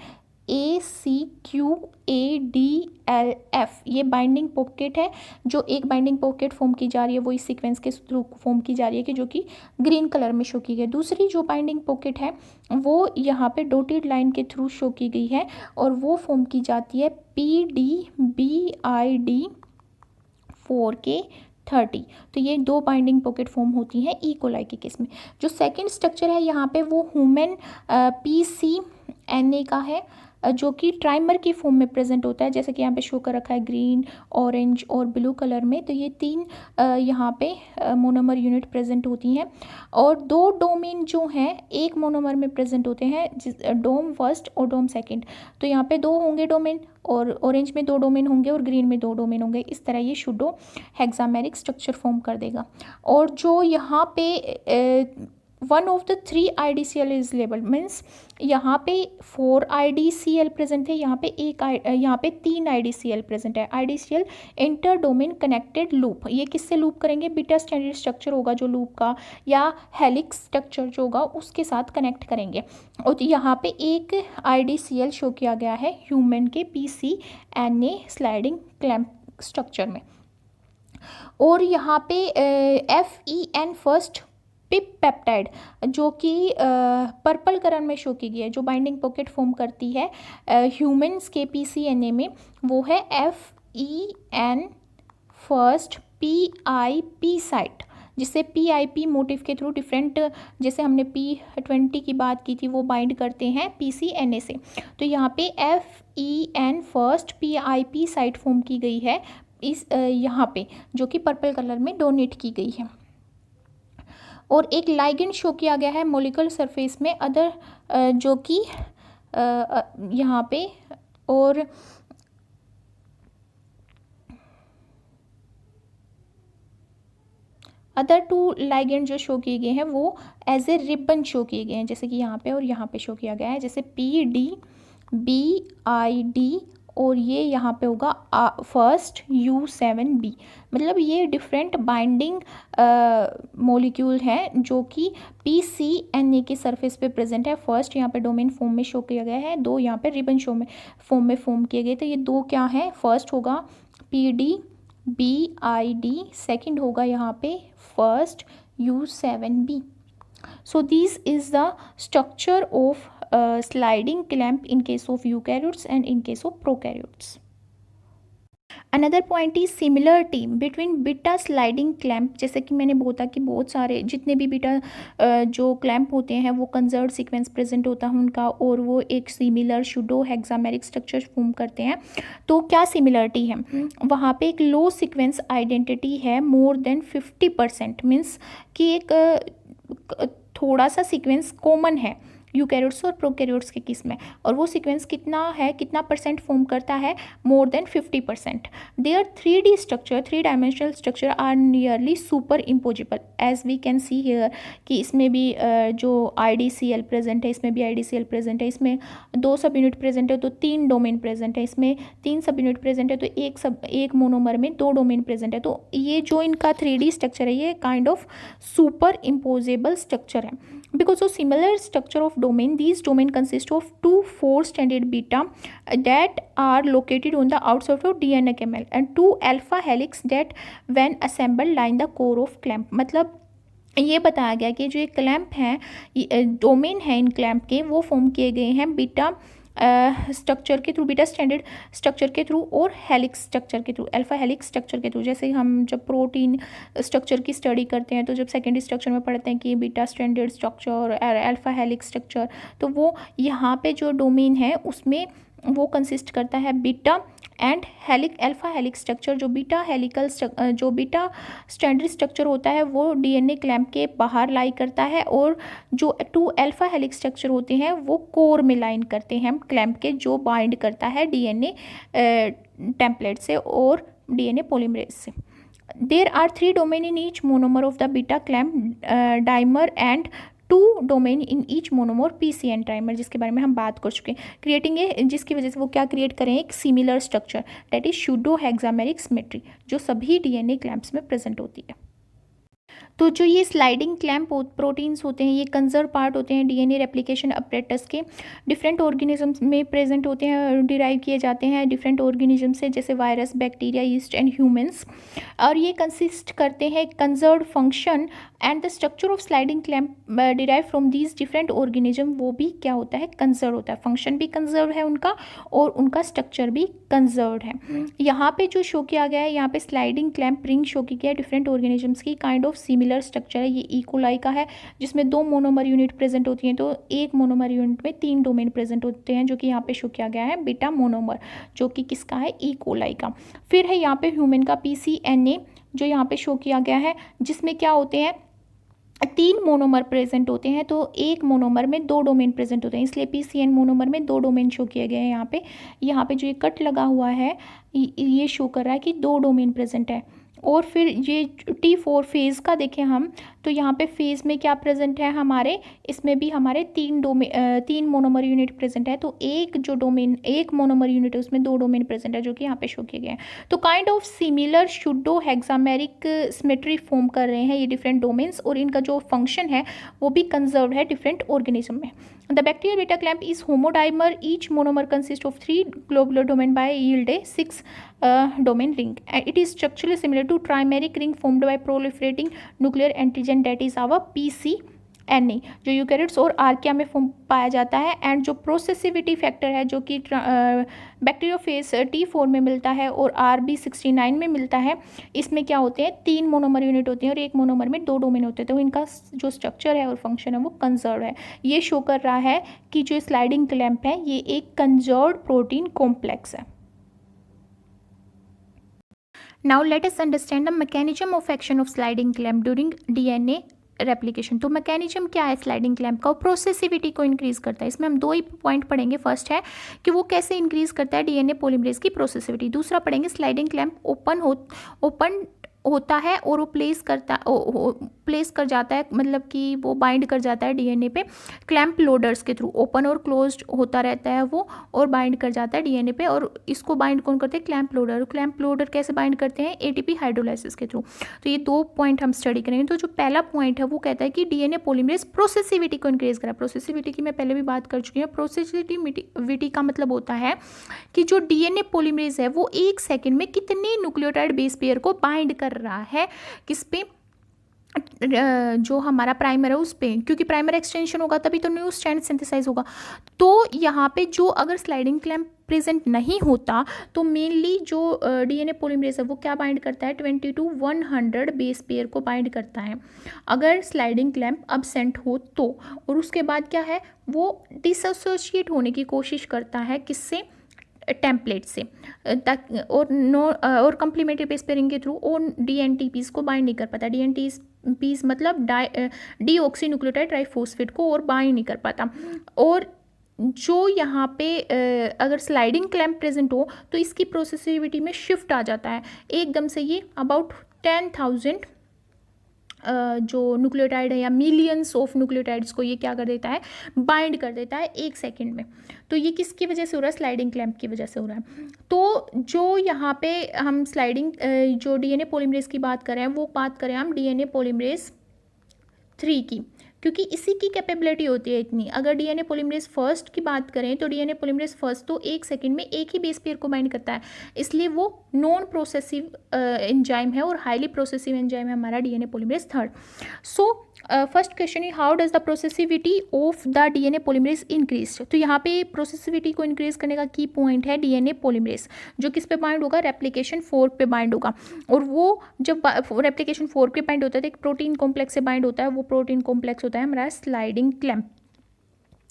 ACQADLF। ये बाइंडिंग पॉकेट है, जो एक बाइंडिंग पॉकेट फॉर्म की जा रही है वो इस सीक्वेंस के थ्रू फॉर्म की जा रही है कि जो कि ग्रीन कलर में शो की गई है। दूसरी जो बाइंडिंग पॉकेट है वो यहाँ पे डॉटेड लाइन के थ्रू शो की गई है, और वो फॉर्म की जाती है PDBID4K30। तो ये 2 बाइंडिंग पॉकेट फॉर्म होती हैं ई कोलाई के केस में। जो सेकेंड स्ट्रक्चर है यहाँ पे वो ह्यूमन PCNA का है, जो कि ट्राइमर की फॉर्म में प्रेजेंट होता है, जैसे कि यहाँ पे शो कर रखा है ग्रीन, ऑरेंज और ब्लू कलर में। तो ये 3 यहाँ पे मोनोमर यूनिट प्रेजेंट होती हैं, और 2 डोमेन जो हैं एक मोनोमर में प्रेजेंट होते हैं, डोम फर्स्ट और डोम सेकंड। तो यहाँ पे 2 होंगे डोमेन, और ऑरेंज में 2 डोमेन होंगे और ग्रीन में 2 डोमेन होंगे। इस तरह ये शुडो हेक्सामेरिक स्ट्रक्चर फॉर्म कर देगा। और जो यहाँ पे 1 of the 3 IDCL is label means यहाँ पे 4 IDCL प्रेजेंट है, यहाँ पे 3 IDCL प्रेजेंट है। IDCL inter domain connected loop. ये किससे लूप करेंगे? बीटा स्ट्रैंडेड स्ट्रक्चर होगा जो लूप का, या हेलिक्स स्ट्रक्चर जो होगा उसके साथ कनेक्ट करेंगे। और यहाँ पे एक IDCL शो किया गया है ह्यूमन के PCNA स्लाइडिंग क्लैंप स्ट्रक्चर में। और यहाँ पे FEN फर्स्ट पिप पेप्टाइड, जो कि पर्पल कलर में शो की गई है, जो बाइंडिंग पॉकेट फॉर्म करती है ह्यूमंस के PCNA में, वो है FEN फर्स्ट PIP साइट, जिससे PIP मोटिव के थ्रू डिफरेंट, जैसे हमने P20 की बात की थी, वो बाइंड करते हैं PCNA से। तो यहाँ पे FEN first PIP site form की गई है इस यहाँ पे, जो कि पर्पल कलर में डोनेट की गई है। और एक लाइगेंड शो किया गया है मॉलिक्यूलर सरफेस में अदर, जो कि यहाँ पे, और अदर टू लाइगेंड जो शो किए गए हैं वो एज ए रिबन शो किए गए हैं, जैसे कि यहाँ पे और यहाँ पे शो किया गया है, जैसे PDBID, और ये यहाँ पे होगा फर्स्ट U7B। मतलब ये डिफरेंट बाइंडिंग मॉलिक्यूल हैं जो कि PCNA के सरफेस पे प्रेजेंट है। फर्स्ट यहाँ पे डोमेन फॉर्म में शो किया गया है, दो यहाँ पे रिबन शो में फॉर्म किए गए। तो ये दो क्या है, फर्स्ट होगा PDBID, सेकंड होगा यहाँ पे first U7B। So this is the structure of sliding clamp in case of eukaryotes and in case of prokaryotes. Another point is similarity between beta sliding clamp, जैसे कि मैंने बोला कि बहुत सारे जितने भी बीटा जो क्लैम्प होते हैं वो कंजर्व्ड सीक्वेंस प्रेजेंट होता है उनका, और वो एक सिमिलर शूडो हेक्सामेरिक स्ट्रक्चर फॉर्म करते हैं। तो क्या सिमिलरिटी है, वहाँ पे एक लो सीक्वेंस आइडेंटिटी है मोर देन 50%, मीन्स कि एक थोड़ा सा सीक्वेंस कॉमन है यूकैरियोट्स और प्रोकैरियोट्स के केस में, और वो सीक्वेंस कितना है, कितना परसेंट फॉर्म करता है, more than 50%। Their 3D structure, 3 dimensional structure are nearly super impossible, as we can see here कि इसमें भी जो IDCL प्रेजेंट है, इसमें भी IDCL प्रेजेंट है, इसमें 2 सब यूनिट प्रेजेंट है तो 3 डोमेन प्रेजेंट है, इसमें 3 सब यूनिट प्रेजेंट है तो एक मोनोमर में 2 डोमेन प्रेजेंट है। तो ये जो इनका 3D स्ट्रक्चर है ये kind of super imposable structure है। Because of similar structure of domain, these domain consist of 2 4-stranded beta that are located on the outside of DNA camel and 2 alpha helix that when assembled line the core of clamp। मतलब ये बताया गया कि जो एक clamp है, domain है इन clamp के, वो फॉर्म किए गए हैं बीटा स्ट्रक्चर के थ्रू, बीटा स्टैंडर्ड स्ट्रक्चर के थ्रू और हेलिक्स स्ट्रक्चर के थ्रू, अल्फा हेलिक्स स्ट्रक्चर के थ्रू। जैसे हम जब प्रोटीन स्ट्रक्चर की स्टडी करते हैं तो जब सेकेंडरी स्ट्रक्चर में पढ़ते हैं कि बीटा स्टैंडर्ड स्ट्रक्चर और अल्फा हेलिक्स स्ट्रक्चर, तो वो यहाँ पे जो डोमेन है उसमें वो कंसिस्ट करता है beta and alpha helix structure. जो बीटा स्टैंडर्ड स्ट्रक्चर होता है वो DNA क्लैम्प के बाहर लाई करता है, और जो 2 अल्फा हेलिक्स स्ट्रक्चर होते हैं वो कोर में लाइन करते हैं क्लैम्प के, जो बाइंड करता है DNA टेम्पलेट से और DNA पॉलीमरेज से। There are 3 domain in each monomer of the beta clamp dimer and 2 domain in each monomer PCN trimer, जिसके बारे में हम बात कर चुके हैं। क्रिएटिंग ए, जिसकी वजह से वो क्या क्रिएट करें, एक similar structure that is pseudo hexameric symmetry, जो सभी DNA क्लैम्प्स में प्रेजेंट होती है। तो जो ये स्लाइडिंग क्लैम्प प्रोटीन्स होते हैं ये कंजर्व पार्ट होते हैं DNA रेप्लिकेशन अपरेटस के, डिफरेंट ऑर्गेनिजम्स में प्रेजेंट होते हैं, डिराइव किए जाते हैं डिफरेंट ऑर्गेनिजम से, जैसे virus, bacteria, yeast and humans, और ये कंसिस्ट करते हैं conserve function and the structure of sliding clamp derive from these different organism. वो भी क्या होता है, कंजर्व होता है, फंक्शन भी कंजर्व है उनका और उनका स्ट्रक्चर भी कंजर्व है। यहाँ पे जो शो किया गया है, यहाँ पे स्लाइडिंग क्लैम्प रिंग शो की गया है डिफरेंट ऑर्गेनिजम्स की, काइंड ऑफ सिमिलर स्ट्रक्चर है। ये इकोलाई का है जिसमें 2 मोनोमर यूनिट प्रेजेंट होती हैं, तो एक मोनोमर यूनिट में 3 डोमेन प्रेजेंट होते हैं, जो कि यहाँ पे शो किया गया है बीटा मोनोमर, जो कि किसका है, इकोलाई का। फिर है यहाँ पे ह्यूमन का PCNA जो यहाँ पे शो किया गया है, जिसमें क्या होते हैं, 3 मोनोमर प्रेजेंट होते हैं, तो एक मोनोमर में 2 डोमेन प्रेजेंट होते हैं, इसलिए PCN मोनोमर में 2 डोमेन शो किए गए हैं। यहाँ पे जो ये कट लगा हुआ है ये शो कर रहा है कि 2 डोमेन प्रेजेंट है। और फिर ये T4 फेज़ का देखें हम, तो यहाँ पे फेज़ में क्या प्रेजेंट है हमारे, इसमें भी हमारे 3 मोनोमर यूनिट प्रेजेंट है, तो एक मोनोमर यूनिट है उसमें 2 डोमेन प्रेजेंट है, जो कि यहाँ पे शो किए गए हैं। तो kind of similar pseudo hexameric symmetry form कर रहे हैं ये डिफरेंट डोमेन्स, और इनका जो फंक्शन है वो भी कंजर्व है डिफरेंट ऑर्गेनिज्म में। The bacterial beta clamp is homodimer. Each monomer consists of 3 globular domain by yield a 6 domain ring. And it is structurally similar to trimeric ring formed by proliferating nuclear antigen, that is our PCNA, जो eukaryotes और archaea में पाया जाता है। And जो प्रोसेसिविटी factor है जो कि बैक्टीरियोफेज T4 में मिलता है और RB69 में मिलता है, इसमें क्या होते हैं, 3 मोनोमर यूनिट होते हैं और एक मोनोमर में 2 डोमेन होते हैं, तो इनका जो स्ट्रक्चर है और फंक्शन है वो कंजर्व है। ये शो कर रहा है कि जो स्लाइडिंग क्लैम्प है ये एक कंजर्व प्रोटीन कॉम्प्लेक्स है। Now let us understand the mechanism of action of sliding clamp during DNA replication. तो मैकेनिज्म क्या है स्लाइडिंग क्लैम्प का, प्रोसेसिविटी को इंक्रीज करता है। इसमें हम 2 ही पॉइंट पढ़ेंगे। फर्स्ट है कि वो कैसे इंक्रीज करता है DNA पॉलीमरेज की प्रोसेसिविटी, दूसरा पढ़ेंगे स्लाइडिंग क्लैम्प ओपन होता है और वो प्लेस कर जाता है, मतलब कि वो बाइंड कर जाता है डीएनए पे क्लैंप लोडर्स के थ्रू। ओपन और क्लोज्ड होता रहता है वो, और बाइंड कर जाता है डीएनए पे। और इसको बाइंड कौन करते हैं? Clamp loader. क्लैंप लोडर कैसे बाइंड करते हैं? एटीपी हाइड्रोलाइसिस के थ्रू। तो ये 2 पॉइंट हम स्टडी करेंगे। तो जो पहला पॉइंट है वो कहता है कि डीएनए पॉलीमरेज प्रोसेसिविटी को इंक्रीज करा। प्रोसेसिविटी की मैं पहले भी बात कर चुकी हूँ। प्रोसेसिविटी का मतलब होता है कि जो डीएनए पॉलीमरेज है वो 1 सेकंड में कितने न्यूक्लियोटाइड बेस पेयर को बाइंड कर रहा है, किस पे? जो हमारा प्राइमर है उस पे, क्योंकि प्राइमर एक्सटेंशन होगा तभी तो न्यू स्ट्रैंड सिंथेसाइज होगा। तो यहाँ पे जो अगर स्लाइडिंग क्लैंप प्रेजेंट नहीं होता तो मेनली जो डीएनए पॉलीमरेज है वो क्या बाइंड करता है? 20 to 100 बेस पेयर को बाइंड करता है अगर स्लाइडिंग क्लैंप अब्सेंट हो तो। और उसके बाद क्या है? वो डिसोसिएट होने की कोशिश करता है, किससे? टेम्पलेट से, और कम्प्लीमेंट्री बेस पेयरिंग के थ्रू और डीएनटीपीज को बाइंड नहीं कर पाता। डीएनटीपीज मतलब डीऑक्सी न्यूक्लियोटाइड ट्राइफॉस्फेट को और बाइंड नहीं कर पाता। और जो यहाँ पे अगर स्लाइडिंग क्लैंप प्रेजेंट हो तो इसकी प्रोसेसिविटी में शिफ्ट आ जाता है एकदम से। ये अबाउट 10,000 जो न्यूक्लियोटाइड है या मिलियंस ऑफ न्यूक्लियोटाइड्स को ये क्या कर देता है? बाइंड कर देता है 1 सेकेंड में। तो ये किसकी वजह से हो रहा है? स्लाइडिंग क्लैंप की वजह से हो रहा है। तो जो यहाँ पे हम स्लाइडिंग जो डीएनए पॉलीमरेज की बात करें, वो बात करें हम डीएनए पॉलीमरेज 3 की, क्योंकि इसी की कैपेबिलिटी होती है इतनी। अगर डीएनए पॉलीमरेज फर्स्ट की बात करें तो डीएनए पॉलीमरेज फर्स्ट तो 1 सेकंड में एक ही बेस पेयर को बाइंड करता है, इसलिए वो नॉन प्रोसेसिव एंजाइम है और हाईली प्रोसेसिव एंजाइम है हमारा DNA polymerase 3। So first question है how does the processivity of the DNA polymerase increase. तो यहाँ पे प्रोसेसिविटी को इंक्रीज करने का की पॉइंट है डीएनए पॉलीमरेज, जो किस पे बाइंड होगा? रेप्लिकेशन 4 पे बाइंड होगा। और वो जब रेप्लिकेशन 4 पे बाइंड होता है तो एक प्रोटीन कॉम्प्लेक्स से बाइंड होता है। वो प्रोटीन कॉम्प्लेक्स होता है हमारा स्लाइडिंग क्लैंप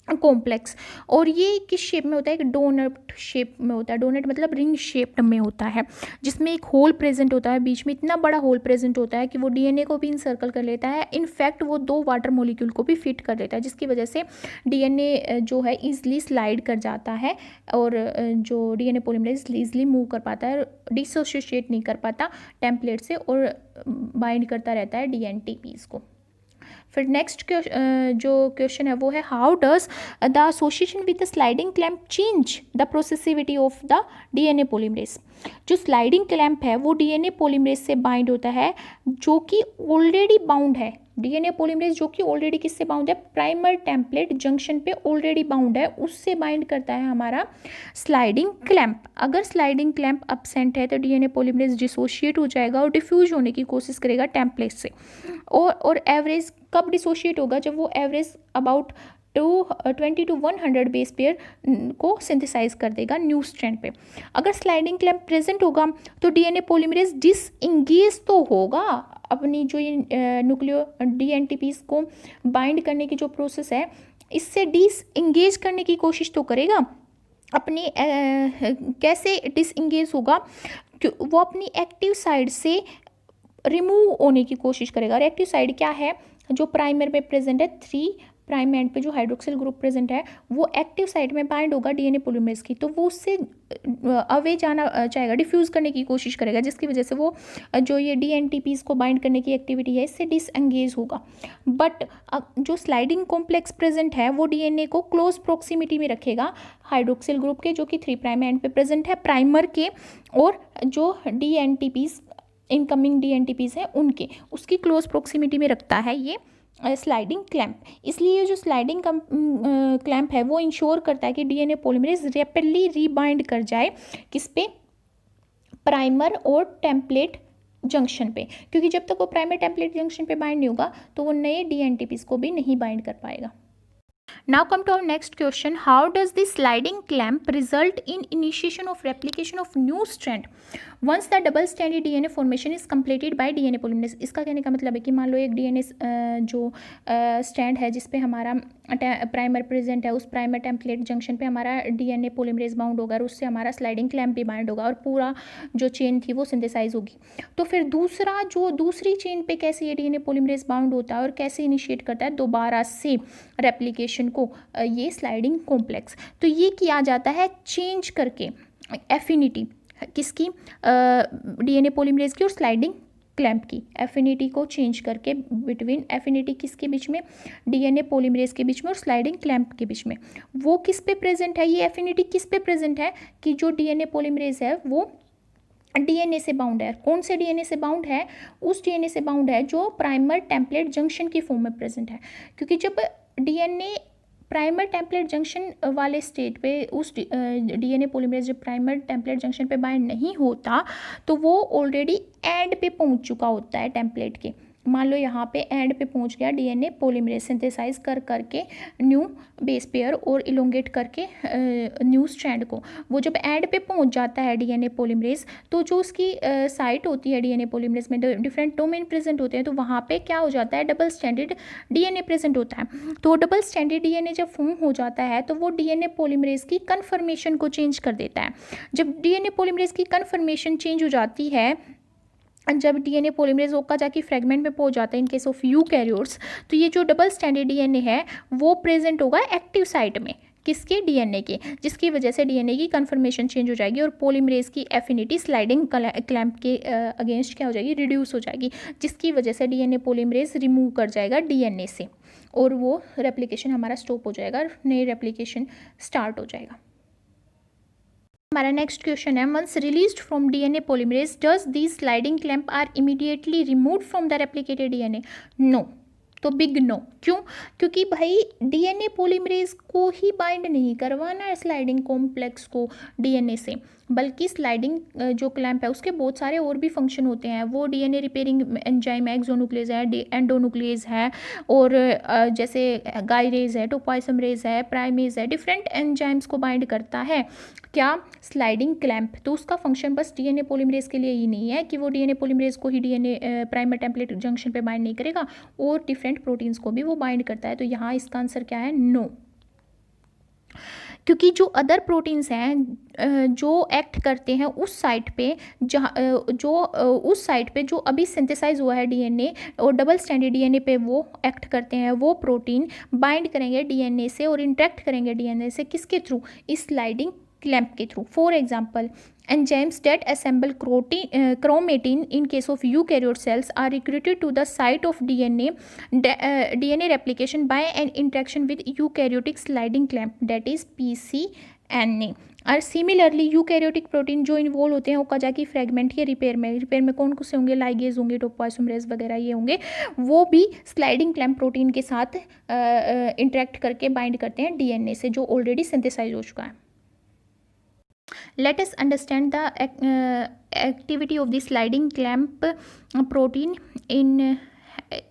कॉम्प्लेक्स। और ये किस शेप में होता है? एक डोनट शेप में होता है। डोनट मतलब रिंग शेप्ड में होता है, जिसमें एक होल प्रेजेंट होता है, बीच में इतना बड़ा होल प्रेजेंट होता है कि वो डीएनए को भी इंसर्कल कर लेता है। इनफैक्ट वो 2 वाटर मॉलिक्यूल को भी फिट कर देता है, जिसकी वजह से डीएनए जो है ईजिली स्लाइड कर जाता है और जो डीएनए पॉलीमरेज ईजिली मूव कर पाता है, डिसोसिएट नहीं कर पाता टेम्पलेट से और बाइंड करता रहता है डीएनटीपीज को। फिर नेक्स्ट जो क्वेश्चन है वो है how does the association with the sliding clamp change the processivity of the DNA polymerase. जो स्लाइडिंग क्लैंप है वो डीएनए पॉलीमरेज से बाइंड होता है जो कि ऑलरेडी बाउंड है। डीएनए पॉलीमरेज जो कि ऑलरेडी किससे बाउंड है? प्राइमर टेम्पलेट जंक्शन पे ऑलरेडी बाउंड है, उससे बाइंड करता है हमारा स्लाइडिंग क्लैंप। अगर स्लाइडिंग क्लैंप अब्सेंट है तो डीएनए पॉलीमरेज डिसोशिएट हो जाएगा और डिफ्यूज होने की कोशिश करेगा टेम्पलेट से। और एवरेज कब डिसोशिएट होगा? जब वो average about 20 to 100 base pair को सिंथेसाइज कर देगा न्यू स्ट्रैंड पे। अगर स्लाइडिंग क्लैंप प्रेजेंट होगा तो डीएनए पॉलीमरेज डिसएंगेज तो होगा अपनी जो ये न्यूक्लियो डीएनटीपीज को बाइंड करने की जो प्रोसेस है, इससे डिसएंगेज करने की कोशिश तो करेगा। अपनी कैसे डिसएंगेज होगा? वो अपनी एक्टिव साइड से रिमूव होने की कोशिश करेगा। और एक्टिव साइड क्या है? जो प्राइमर में प्रेजेंट है 3 प्राइम एंड पे जो हाइड्रोक्सिल ग्रुप प्रेजेंट है वो एक्टिव साइड में बाइंड होगा डीएनए पॉलीमरेज की, तो वो उससे अवे जाना चाहेगा, डिफ्यूज करने की कोशिश करेगा, जिसकी वजह से वो जो ये डीएनटीपीज को बाइंड करने की एक्टिविटी है इससे डिसएंगेज होगा। बट जो स्लाइडिंग कॉम्प्लेक्स प्रेजेंट है वो डीएनए को क्लोज प्रोक्सिमिटी में रखेगा हाइड्रोक्सिल ग्रुप के, जो कि 3 प्राइम एंड पे प्रेजेंट है प्राइमर के, और जो डीएनटीपीज इनकमिंग डीएनटीपीज हैं उनके, उसकी क्लोज प्रोक्सिमिटी में रखता है ये स्लाइडिंग क्लैंप। इसलिए ये जो स्लाइडिंग क्लैंप है वो इंश्योर करता है कि डीएनए पॉलीमरेज रैपिडली रीबाइंड कर जाए किस पे? प्राइमर और टेम्पलेट जंक्शन पे, क्योंकि जब तक वो प्राइमर टेम्पलेट जंक्शन पे बाइंड नहीं होगा तो वो नए डीएनटीपीज को भी नहीं बाइंड कर पाएगा। Now come to our next question. How does the sliding clamp result in initiation of replication of new strand once the double stranded DNA formation is completed by DNA polymerase? इसका कहने का मतलब है कि मान लो एक DNA जो stand है जिसपे हमारा प्राइमर प्रेजेंट है, उस प्राइमर टेम्पलेट जंक्शन पे हमारा DNA पोलीमरेज बाउंड होगा और उससे हमारा स्लाइडिंग क्लैंप भी बाइंड होगा और पूरा जो चेन थी वो सिंथेसाइज होगी। तो फिर दूसरी चेन पे कैसे ये DNA पोलीमरेज बाउंड होता है और कैसे इनिशिएट करता है दोबारा से रेप्लिकेशन को? ये स्लाइडिंग कॉम्प्लेक्स, तो ये किया जाता है चेंज करके एफिनिटी किसकी? डीएनए पॉलीमरेज की और स्लाइडिंग क्लैंप की एफिनिटी को चेंज करके, बिटवीन एफिनिटी किसके बीच में, डीएनए पॉलीमरेज के बीच में और स्लाइडिंग क्लैंप के बीच में, वो किस पे प्रेजेंट है, ये एफिनिटी किस पे प्रेजेंट है कि जो डीएनए पॉलीमरेज है वो डीएनए से बाउंड है। कौन से डीएनए से बाउंड है, उस डीएनए से बाउंड है जो प्राइमर टेम्पलेट जंक्शन की फॉर्म में प्रेजेंट है। क्योंकि जब डीएनए प्राइमर टेम्पलेट जंक्शन वाले स्टेट पे, उस डीएनए पॉलीमरेज जब प्राइमर टेम्पलेट जंक्शन पे बाइंड नहीं होता तो वो ऑलरेडी एंड पे पहुंच चुका होता है टेम्पलेट के। मान लो यहाँ पे एंड पे पहुंच गया डीएनए पॉलीमरेज सिंथेसाइज करके न्यू बेस पेयर और इलोंगेट करके न्यू स्ट्रैंड को, वो जब एंड पे पहुंच जाता है डीएनए पॉलीमरेज तो जो उसकी साइट होती है डीएनए पॉलीमरेज में डिफरेंट डोमेन प्रेजेंट होते हैं, तो वहाँ पे क्या हो जाता है, डबल स्टैंडर्ड डीएनए प्रेजेंट होता है। तो डबल स्टैंडर्ड डीएनए जब फॉर्म हो जाता है तो वो डीएनए पॉलीमरेज की कन्फर्मेशन को चेंज कर देता है। जब डीएनए पॉलीमरेज की कन्फर्मेशन चेंज हो जाती है, जब डीएनए पॉलीमरेज ओकाजाकी फ्रेगमेंट में पहुंच जाता है इन केस ऑफ यूकैरियोट्स, तो ये जो डबल स्टैंडर्ड डीएनए है वो प्रेजेंट होगा एक्टिव साइट में, किसके, डीएनए के, जिसकी वजह से डीएनए की कन्फर्मेशन चेंज हो जाएगी और पॉलीमरेज की एफिनिटी स्लाइडिंग क्लैंप के अगेंस्ट क्या हो जाएगी, रिड्यूस हो जाएगी, जिसकी वजह से डीएनए पॉलीमरेज रिमूव कर जाएगा डीएनए से और वो रेप्लिकेशन हमारा स्टॉप हो जाएगा, नई रेप्लिकेशन स्टार्ट हो जाएगा। हमारा नेक्स्ट क्वेश्चन है, once released from DNA polymerase does these sliding clamp are immediately removed from the replicated DNA? No. तो बिग नो। क्यों? क्योंकि भाई डीएनए पॉलीमरेज को ही बाइंड नहीं करवाना है स्लाइडिंग कॉम्प्लेक्स को डीएनए से, बल्कि स्लाइडिंग जो क्लैंप है उसके बहुत सारे और भी फंक्शन होते हैं। वो डीएनए रिपेयरिंग एंजाइम है, एक्सोन्यूक्लियस है, एंडोन्यूक्लियस है, और जैसे गायरेज है, टोपोइसोमरेज है, प्राइमेज है, डिफरेंट एंजाइम्स को बाइंड करता है क्या, स्लाइडिंग क्लैंप। तो उसका फंक्शन बस डीएनए पॉलीमरेज के लिए ही नहीं है कि वो डीएनए पॉलीमरेज को ही डीएनए प्राइमर टेम्पलेट जंक्शन पे बाइंड नहीं करेगा, और डिफरेंट प्रोटीन्स को भी वो बाइंड करता है। तो यहाँ इसका आंसर क्या है, नो। क्योंकि जो अदर प्रोटीन्स हैं जो एक्ट करते हैं उस साइट पे, जहाँ उस साइट पे जो अभी सिंथेसाइज हुआ है डीएनए और डबल स्टैंडर्ड डीएनए पे वो एक्ट करते हैं, वो प्रोटीन बाइंड करेंगे डीएनए से और इंटरेक्ट करेंगे डीएनए से, किसके थ्रू, इस स्लाइडिंग क्लैंप के through. For example, enzymes that assemble chromatin in case of eukaryote cells are recruited to the site of DNA replication by an interaction with eukaryotic sliding clamp, that is pCNA। और similarly eukaryotic protein जो involve होते हैं Okazaki fragment के repair में कौन कौन से होंगे, लाइगेज होंगे, टोपोइसोमरेज वगैरह ये होंगे, वो भी स्लाइडिंग क्लैंप प्रोटीन के साथ इंटरेक्ट करके बाइंड करते हैं डीएनए से जो ऑलरेडी सिंथेसाइज हो चुका है। Let us understand the activity of the sliding clamp protein in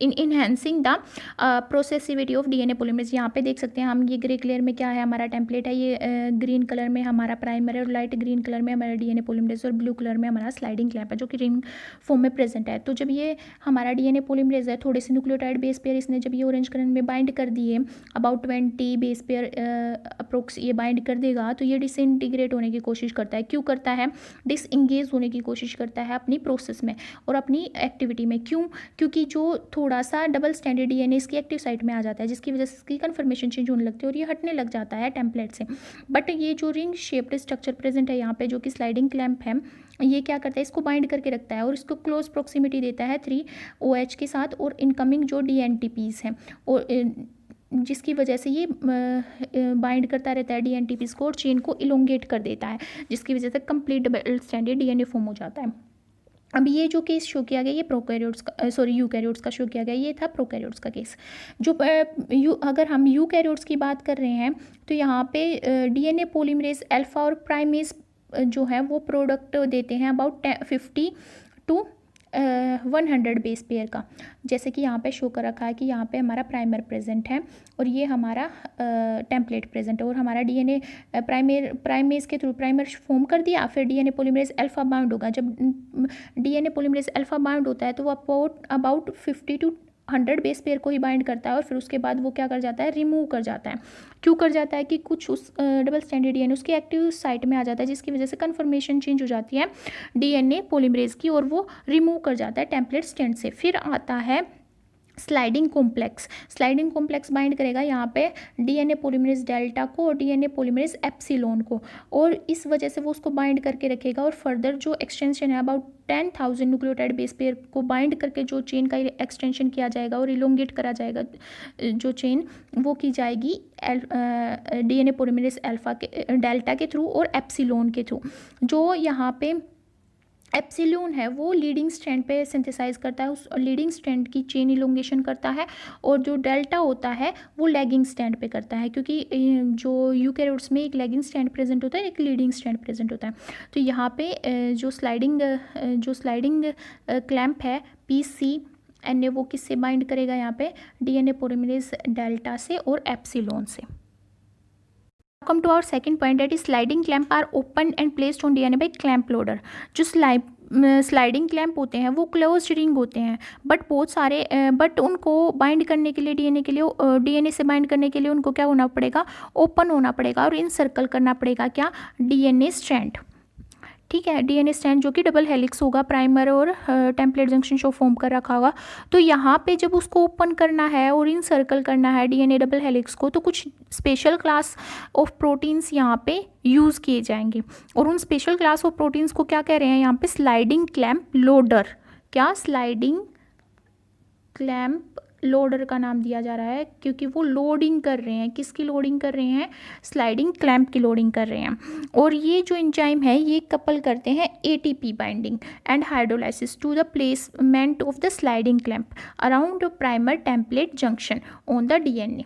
enhancing the processivity of DNA polymerase. यहाँ पे देख सकते हैं हम, ये ग्रे कलर में क्या है, हमारा टेम्पलेट है, ये ग्रीन कलर में हमारा प्राइमर है, और लाइट ग्रीन कलर में हमारा डीएनए पॉलीमरेज, और ब्लू कलर में हमारा स्लाइडिंग क्लैंप है जो कि रिंग फॉर्म में प्रेजेंट है। तो जब ये हमारा डीएनए पॉलीमरेज है, थोड़े से न्यूक्लियोटाइड बेस पेयर इसने जब ये ऑरेंज कलर में बाइंड कर दिए, अबाउट 20 बेस पेयर अप्रोक्स ये बाइंड कर देगा, तो ये डिसइंटीग्रेट होने की कोशिश करता है। क्यों करता है? डिसइंगेज होने की कोशिश करता है अपनी प्रोसेस में और अपनी एक्टिविटी में। क्यों? क्योंकि जो थोड़ा सा डबल स्टैंडर्ड डीएनए इसकी एक्टिव साइट में आ जाता है, जिसकी वजह से इसकी कन्फर्मेशन चेंज होने लगती है और ये हटने लग जाता है टेम्पलेट से। बट ये जो रिंग शेप्ड स्ट्रक्चर प्रेजेंट है यहाँ पे, जो कि स्लाइडिंग क्लैंप है, ये क्या करता है, इसको बाइंड करके रखता है और इसको क्लोज प्रोक्सिमिटी देता है 3OH के साथ और इनकमिंग जो डीएनटीपीज हैं, और जिसकी वजह से ये बाइंड करता रहता है डीएनटीपीज को और चेन को इलोंगेट कर देता है, जिसकी वजह से complete double standard DNA form हो जाता है। अब ये जो केस शो किया गया, ये प्रोकैरियोट्स का, सॉरी यूकैरियोट्स का शो किया गया, ये था प्रोकैरियोट्स का केस। जो अगर हम यूकैरियोट्स की बात कर रहे हैं तो यहाँ पे डीएनए पॉलीमरेज अल्फा और प्राइमेज जो है वो प्रोडक्ट देते हैं अबाउट 50 to 100 बेस पेयर का। जैसे कि यहाँ पे शो कर रखा है कि यहाँ पे हमारा प्राइमर प्रेजेंट है और ये हमारा टेम्पलेट प्रेजेंट है, और हमारा डीएनए प्राइमेज के थ्रू प्राइमर फॉर्म कर दिया, फिर डीएनए पॉलीमरेज अल्फा बाउंड होगा। जब डीएनए पॉलीमरेज अल्फा बाउंड होता है तो वो अबाउट 50 to 100 बेस पेयर को ही बाइंड करता है और फिर उसके बाद वो क्या कर जाता है, रिमूव कर जाता है। क्यों कर जाता है? कि कुछ उस डबल स्टैंडर्ड डीएनए उसकी एक्टिव साइट में आ जाता है, जिसकी वजह से कन्फर्मेशन चेंज हो जाती है डीएनए पॉलीमरेज की और वो रिमूव कर जाता है टेम्पलेट स्टैंड से। फिर आता है स्लाइडिंग कॉम्प्लेक्स बाइंड करेगा यहाँ पे डीएनए पॉलीमरेज डेल्टा को और डीएनए पॉलीमरेज एप्सिलॉन को, और इस वजह से वो उसको बाइंड करके रखेगा। और फर्दर जो एक्सटेंशन है अबाउट 10,000 न्यूक्लियोटाइड बेस पेयर को बाइंड करके जो चेन का एक्सटेंशन किया जाएगा और इलोंगेट करा जाएगा जो चेन, वो की जाएगी डीएनए पॉलीमरेज अल्फा के डेल्टा के थ्रू और एप्सिलॉन के थ्रू। जो यहाँ पे एप्सिलॉन है वो लीडिंग स्ट्रैंड पे सिंथेसाइज करता है, उस लीडिंग स्ट्रैंड की चेन इलोंगेशन करता है, और जो डेल्टा होता है वो लैगिंग स्ट्रैंड पे करता है, क्योंकि जो यूकैरियोट्स में एक लैगिंग स्ट्रैंड प्रेजेंट होता है, एक लीडिंग स्ट्रैंड प्रेजेंट होता है। तो यहाँ पे जो स्लाइडिंग क्लैंप है PCNA वो किससे बाइंड करेगा, यहाँ पे डीएनए पॉलीमरेज डेल्टा से और एप्सिलॉन से। Come to our second point, that is sliding clamp are opened and placed on DNA by clamp loader। जो स्लाइडिंग क्लैंप होते हैं वो क्लोज रिंग होते हैं, बट उनको बाइंड करने के लिए डीएनए से बाइंड करने के लिए उनको क्या होना पड़ेगा, ओपन होना पड़ेगा और इनसर्कल करना पड़ेगा क्या, डीएनए स्ट्रैंड। ठीक है, डीएनए स्ट्रैंड जो कि डबल हेलिक्स होगा, प्राइमर और टेम्पलेट जंक्शन शो फॉर्म कर रखा होगा। तो यहाँ पे जब उसको ओपन करना है और इन सर्कल करना है डीएनए डबल हेलिक्स को, तो कुछ स्पेशल क्लास ऑफ प्रोटीन्स यहाँ पे यूज़ किए जाएंगे, और उन स्पेशल क्लास ऑफ प्रोटीन्स को क्या कह रहे हैं यहाँ पे, स्लाइडिंग क्लैंप लोडर। क्या, स्लाइडिंग क्लैंप लोडर का नाम दिया जा रहा है क्योंकि वो लोडिंग कर रहे हैं, किसकी लोडिंग कर रहे हैं, स्लाइडिंग क्लैंप की लोडिंग कर रहे हैं। और ये जो एंजाइम है ये कपल करते हैं ATP binding and hydrolysis to the placement of the sliding clamp around primer template junction on the DNA।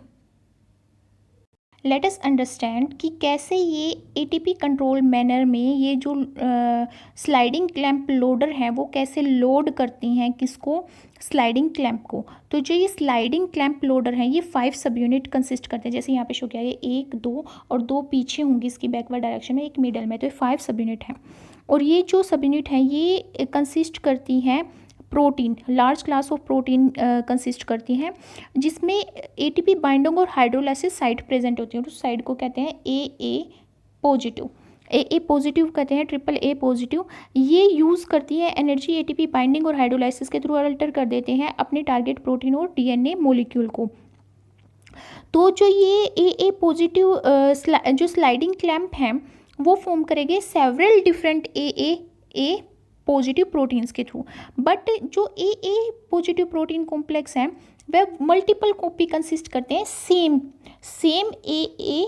Let us understand कि कैसे ये ATP कंट्रोल मैनर में ये जो स्लाइडिंग क्लैंप लोडर हैं वो कैसे लोड करती हैं किसको, स्लाइडिंग क्लैंप को। तो जो ये स्लाइडिंग क्लैंप लोडर हैं ये 5 सब यूनिट कंसिस्ट करते हैं, जैसे यहाँ पे शो किया है 1, 2 और 2 पीछे होंगी इसकी बैकवर्ड डायरेक्शन में, एक मिडल में, तो ये 5 सब यूनिट हैं। और ये जो सब यूनिट हैं ये कंसिस्ट करती हैं protein, large class of protein consist करती हैं, जिसमें ATP बाइंडिंग और हाइड्रोलाइसिस साइट प्रेजेंट होती है, और उस साइट को कहते हैं AA पॉजिटिव। AA पॉजिटिव कहते हैं, AAA पॉजिटिव। ये यूज़ करती है एनर्जी ATP बाइंडिंग और हाइड्रोलाइसिस के थ्रू अल्टर कर देते हैं अपने टारगेट प्रोटीन और DNA मॉलिक्यूल को। तो जो ये AA पॉजिटिव जो स्लाइडिंग क्लैंप हैं वो फॉर्म करेंगे several different AA positive proteins के थ्रू, बट जो AA पॉजिटिव प्रोटीन कॉम्प्लेक्स हैं वह मल्टीपल कॉपी कंसिस्ट करते हैं सेम AA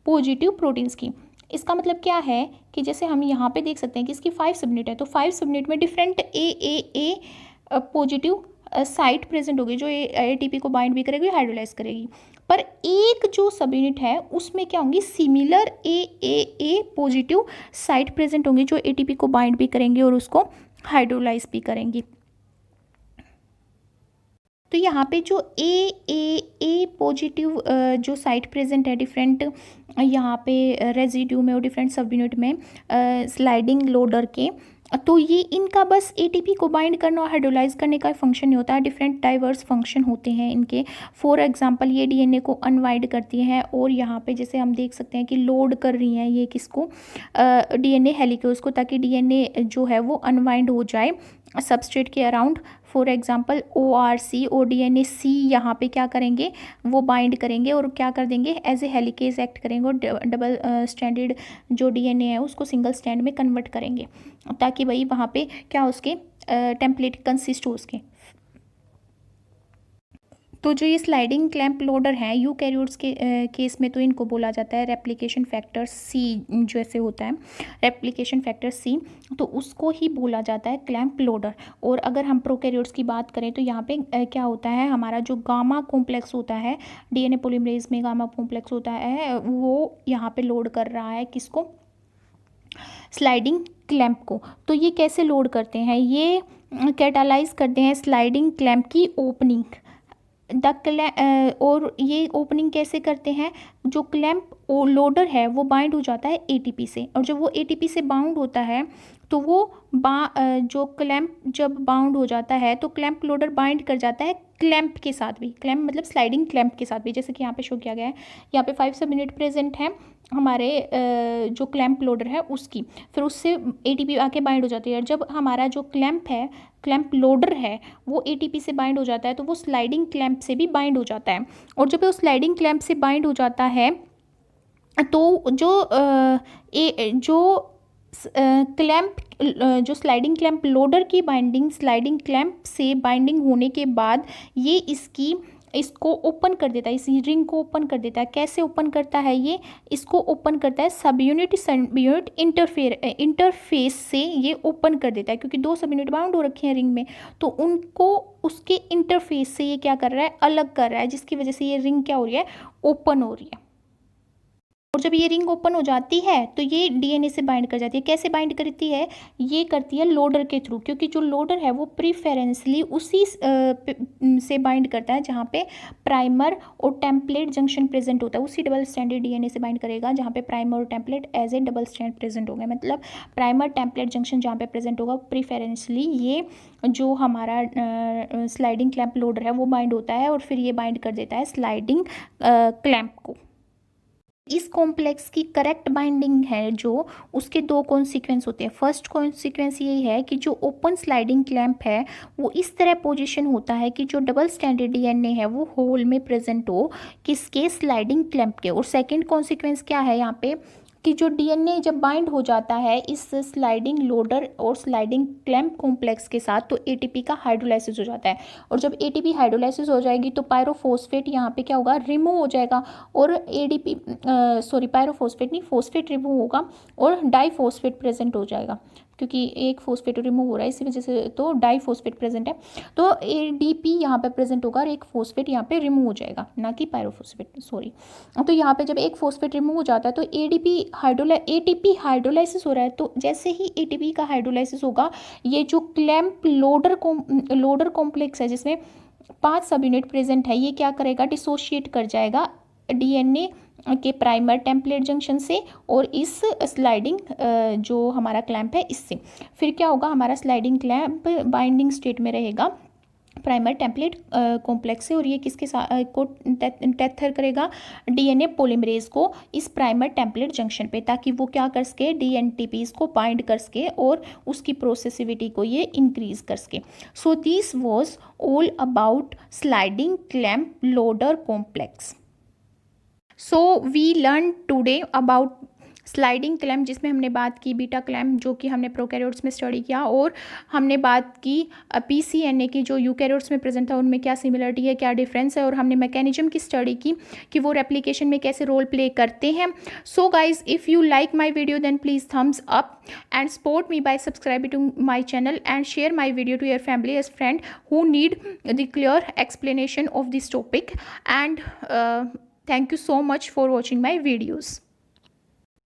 पॉजिटिव प्रोटीन्स की। इसका मतलब क्या है कि जैसे हम यहाँ पे देख सकते हैं कि इसकी 5 सबयूनिट है, तो 5 सबयूनिट में different AA positive site present होगी जो ATP को बाइंड भी करेगी, हाइड्रोलाइज करेगी, पर एक जो सब यूनिट है उसमें क्या होंगी, similar AA positive site present होंगी जो ATP को बाइंड भी करेंगे और उसको हाइड्रोलाइज भी करेंगी। तो यहाँ पे जो AA पॉजिटिव जो साइट प्रेजेंट है डिफरेंट यहाँ पे रेजिड्यू में और डिफरेंट सब यूनिट में स्लाइडिंग लोडर के, तो ये इनका बस ATP को बाइंड करना और हाइड्रोलाइज करने का फंक्शन नहीं होता है, डिफरेंट डाइवर्स फंक्शन होते हैं इनके। फॉर एग्जांपल ये DNA को अनवाइंड करती हैं, और यहाँ पे जैसे हम देख सकते हैं कि लोड कर रही हैं ये किसको, DNA हेलिकेज को, ताकि DNA जो है वो अनवाइंड हो जाए सबस्ट्रेट के अराउंड। फॉर एग्जांपल ORC और DNA-C यहाँ पे क्या करेंगे, वो बाइंड करेंगे और क्या कर देंगे, एज ए हेलिकेज एक्ट करेंगे और डबल स्टैंडर्ड जो DNA है उसको सिंगल स्टैंड में कन्वर्ट करेंगे, ताकि भाई वहाँ पे क्या उसके टेम्पलेट कंसिस्ट हो उसके। तो जो ये स्लाइडिंग क्लैंप लोडर हैं यूकैरियोट्स के केस में, तो इनको बोला जाता है रेप्लिकेशन फैक्टर C, जैसे होता है रेप्लिकेशन फैक्टर C, तो उसको ही बोला जाता है क्लैंप लोडर। और अगर हम प्रोकैरियोट्स की बात करें तो यहाँ पे क्या होता है, हमारा जो गामा कॉम्प्लेक्स होता है DNA पॉलीमरेज में गामा कॉम्प्लेक्स होता है, वो यहाँ पे लोड कर रहा है किसको, स्लाइडिंग क्लैंप को। तो ये कैसे लोड करते हैं, ये कैटालाइज करते हैं स्लाइडिंग क्लैंप की ओपनिंग और ये ओपनिंग कैसे करते हैं, जो क्लैंप लोडर है वो बाइंड हो जाता है ATP से, और जब वो ATP से बाउंड होता है तो वो जो क्लैंप जब बाउंड हो जाता है तो क्लैंप लोडर बाइंड कर जाता है क्लैंप के साथ भी, क्लैंप मतलब स्लाइडिंग क्लैंप के साथ भी, जैसे कि यहाँ पे शो किया गया है, यहाँ पे 5 सब यूनिट प्रेजेंट है हमारे जो क्लैंप लोडर है उसकी, फिर उससे एटीपी आके बाइंड हो जाती है। जब हमारा जो क्लैंप है, क्लैंप लोडर है, वो एटीपी से बाइंड हो जाता है तो वो स्लाइडिंग क्लैंप से भी बाइंड हो जाता है। और जब वो स्लाइडिंग क्लैंप से बाइंड हो जाता है तो जो क्लैंप जो स्लाइडिंग क्लैंप लोडर की बाइंडिंग स्लाइडिंग क्लैंप से बाइंडिंग होने के बाद ये इसको ओपन कर देता है, इस रिंग को ओपन कर देता है। कैसे ओपन करता है ये? इसको ओपन करता है सब यूनिट इंटरफेस से ये ओपन कर देता है, क्योंकि 2 सब यूनिट बाउंड हो रखे हैं रिंग में, तो उनको उसके इंटरफेस से ये क्या कर रहा है? अलग कर रहा है, जिसकी वजह से ये रिंग क्या हो रही है? ओपन हो रही है। और जब ये रिंग ओपन हो जाती है तो ये डीएनए से बाइंड कर जाती है। कैसे बाइंड करती है? ये करती है लोडर के थ्रू, क्योंकि जो लोडर है वो प्रीफरेंसली उसी से बाइंड करता है जहाँ पे प्राइमर और टेम्पलेट जंक्शन प्रेजेंट होता है। उसी डबल स्ट्रैंडेड डीएनए से बाइंड करेगा जहाँ पे प्राइमर और template as a double strand present होगा। मतलब प्राइमर टेम्पलेट जंक्शन जहाँ पे प्रेजेंट होगा प्रीफरेंसली ये जो हमारा स्लाइडिंग क्लैंप लोडर है वो बाइंड होता है, और फिर ये बाइंड कर देता है स्लाइडिंग क्लैंप को। इस कॉम्प्लेक्स की करेक्ट बाइंडिंग है जो, उसके 2 कॉन्सिक्वेंस होते हैं। फर्स्ट कॉन्सिक्वेंस यही है कि जो ओपन स्लाइडिंग क्लैंप है वो इस तरह पोजीशन होता है कि जो डबल स्ट्रैंडेड डीएनए है वो होल में प्रेजेंट हो, किसके? स्लाइडिंग क्लैंप के। और सेकंड कॉन्सिक्वेंस क्या है यहाँ पे कि जो डीएनए जब बाइंड हो जाता है इस स्लाइडिंग लोडर और स्लाइडिंग क्लैंप कॉम्प्लेक्स के साथ तो एटीपी का हाइड्रोलाइसिस हो जाता है। और जब एटीपी हाइड्रोलाइसिस हो जाएगी तो पायरोफॉस्फेट यहाँ पे क्या होगा? रिमूव हो जाएगा, और एडीपी पायरोफॉस्फेट नहीं, फॉस्फेट रिमूव होगा और डाइफॉस्फेट प्रेजेंट हो जाएगा, क्योंकि एक फॉस्फेट रिमूव हो रहा है इसी वजह से तो डाइफॉस्फेट प्रेजेंट है। तो एडीपी यहाँ पे प्रेजेंट होगा और एक फॉस्फेट यहाँ पे रिमूव हो जाएगा, ना कि पायरोफॉस्फेट, सॉरी। तो यहाँ पे जब एक फॉस्फेट रिमूव हो जाता है तो एटीपी हाइड्रोलाइसिस हो रहा है। तो जैसे ही एटीपी का हाइड्रोलाइसिस होगा, ये जो क्लैंप लोडर कॉम्प्लेक्स है जिसमें 5 सब यूनिट प्रेजेंट है, ये क्या करेगा? डिसोशिएट कर जाएगा डीएनए के प्राइमर टेम्पलेट जंक्शन से और इस स्लाइडिंग जो हमारा क्लैंप है इससे। फिर क्या होगा? हमारा स्लाइडिंग क्लैंप बाइंडिंग स्टेट में रहेगा प्राइमर टेम्पलेट कॉम्प्लेक्स से, और ये किसके साथ को टेथर करेगा? डीएनए पॉलीमरेज को इस प्राइमर टेम्पलेट जंक्शन पे, ताकि वो क्या कर सके? डीएनटीपीज को बाइंड कर सके और उसकी प्रोसेसिविटी को ये इंक्रीज कर सके। So this was all about sliding clamp loader complex. So we learn today about sliding clamp, जिसमें हमने बात की बीटा क्लैंप जो कि हमने प्रोकैरियोट्स में स्टडी किया, और हमने बात की पीसीएनए की जो यूकैरियोट्स में प्रेजेंट था, उनमें क्या सिमिलरिटी है, क्या डिफरेंस है, और हमने मैकेनिज्म की स्टडी की कि वो रेप्लिकेशन में कैसे रोल प्ले करते हैं। So guys, if you like my video then please thumbs up and support me by subscribing to my channel and share my video to your family as friend who need the clear explanation of this topic, and thank you so much for watching my videos.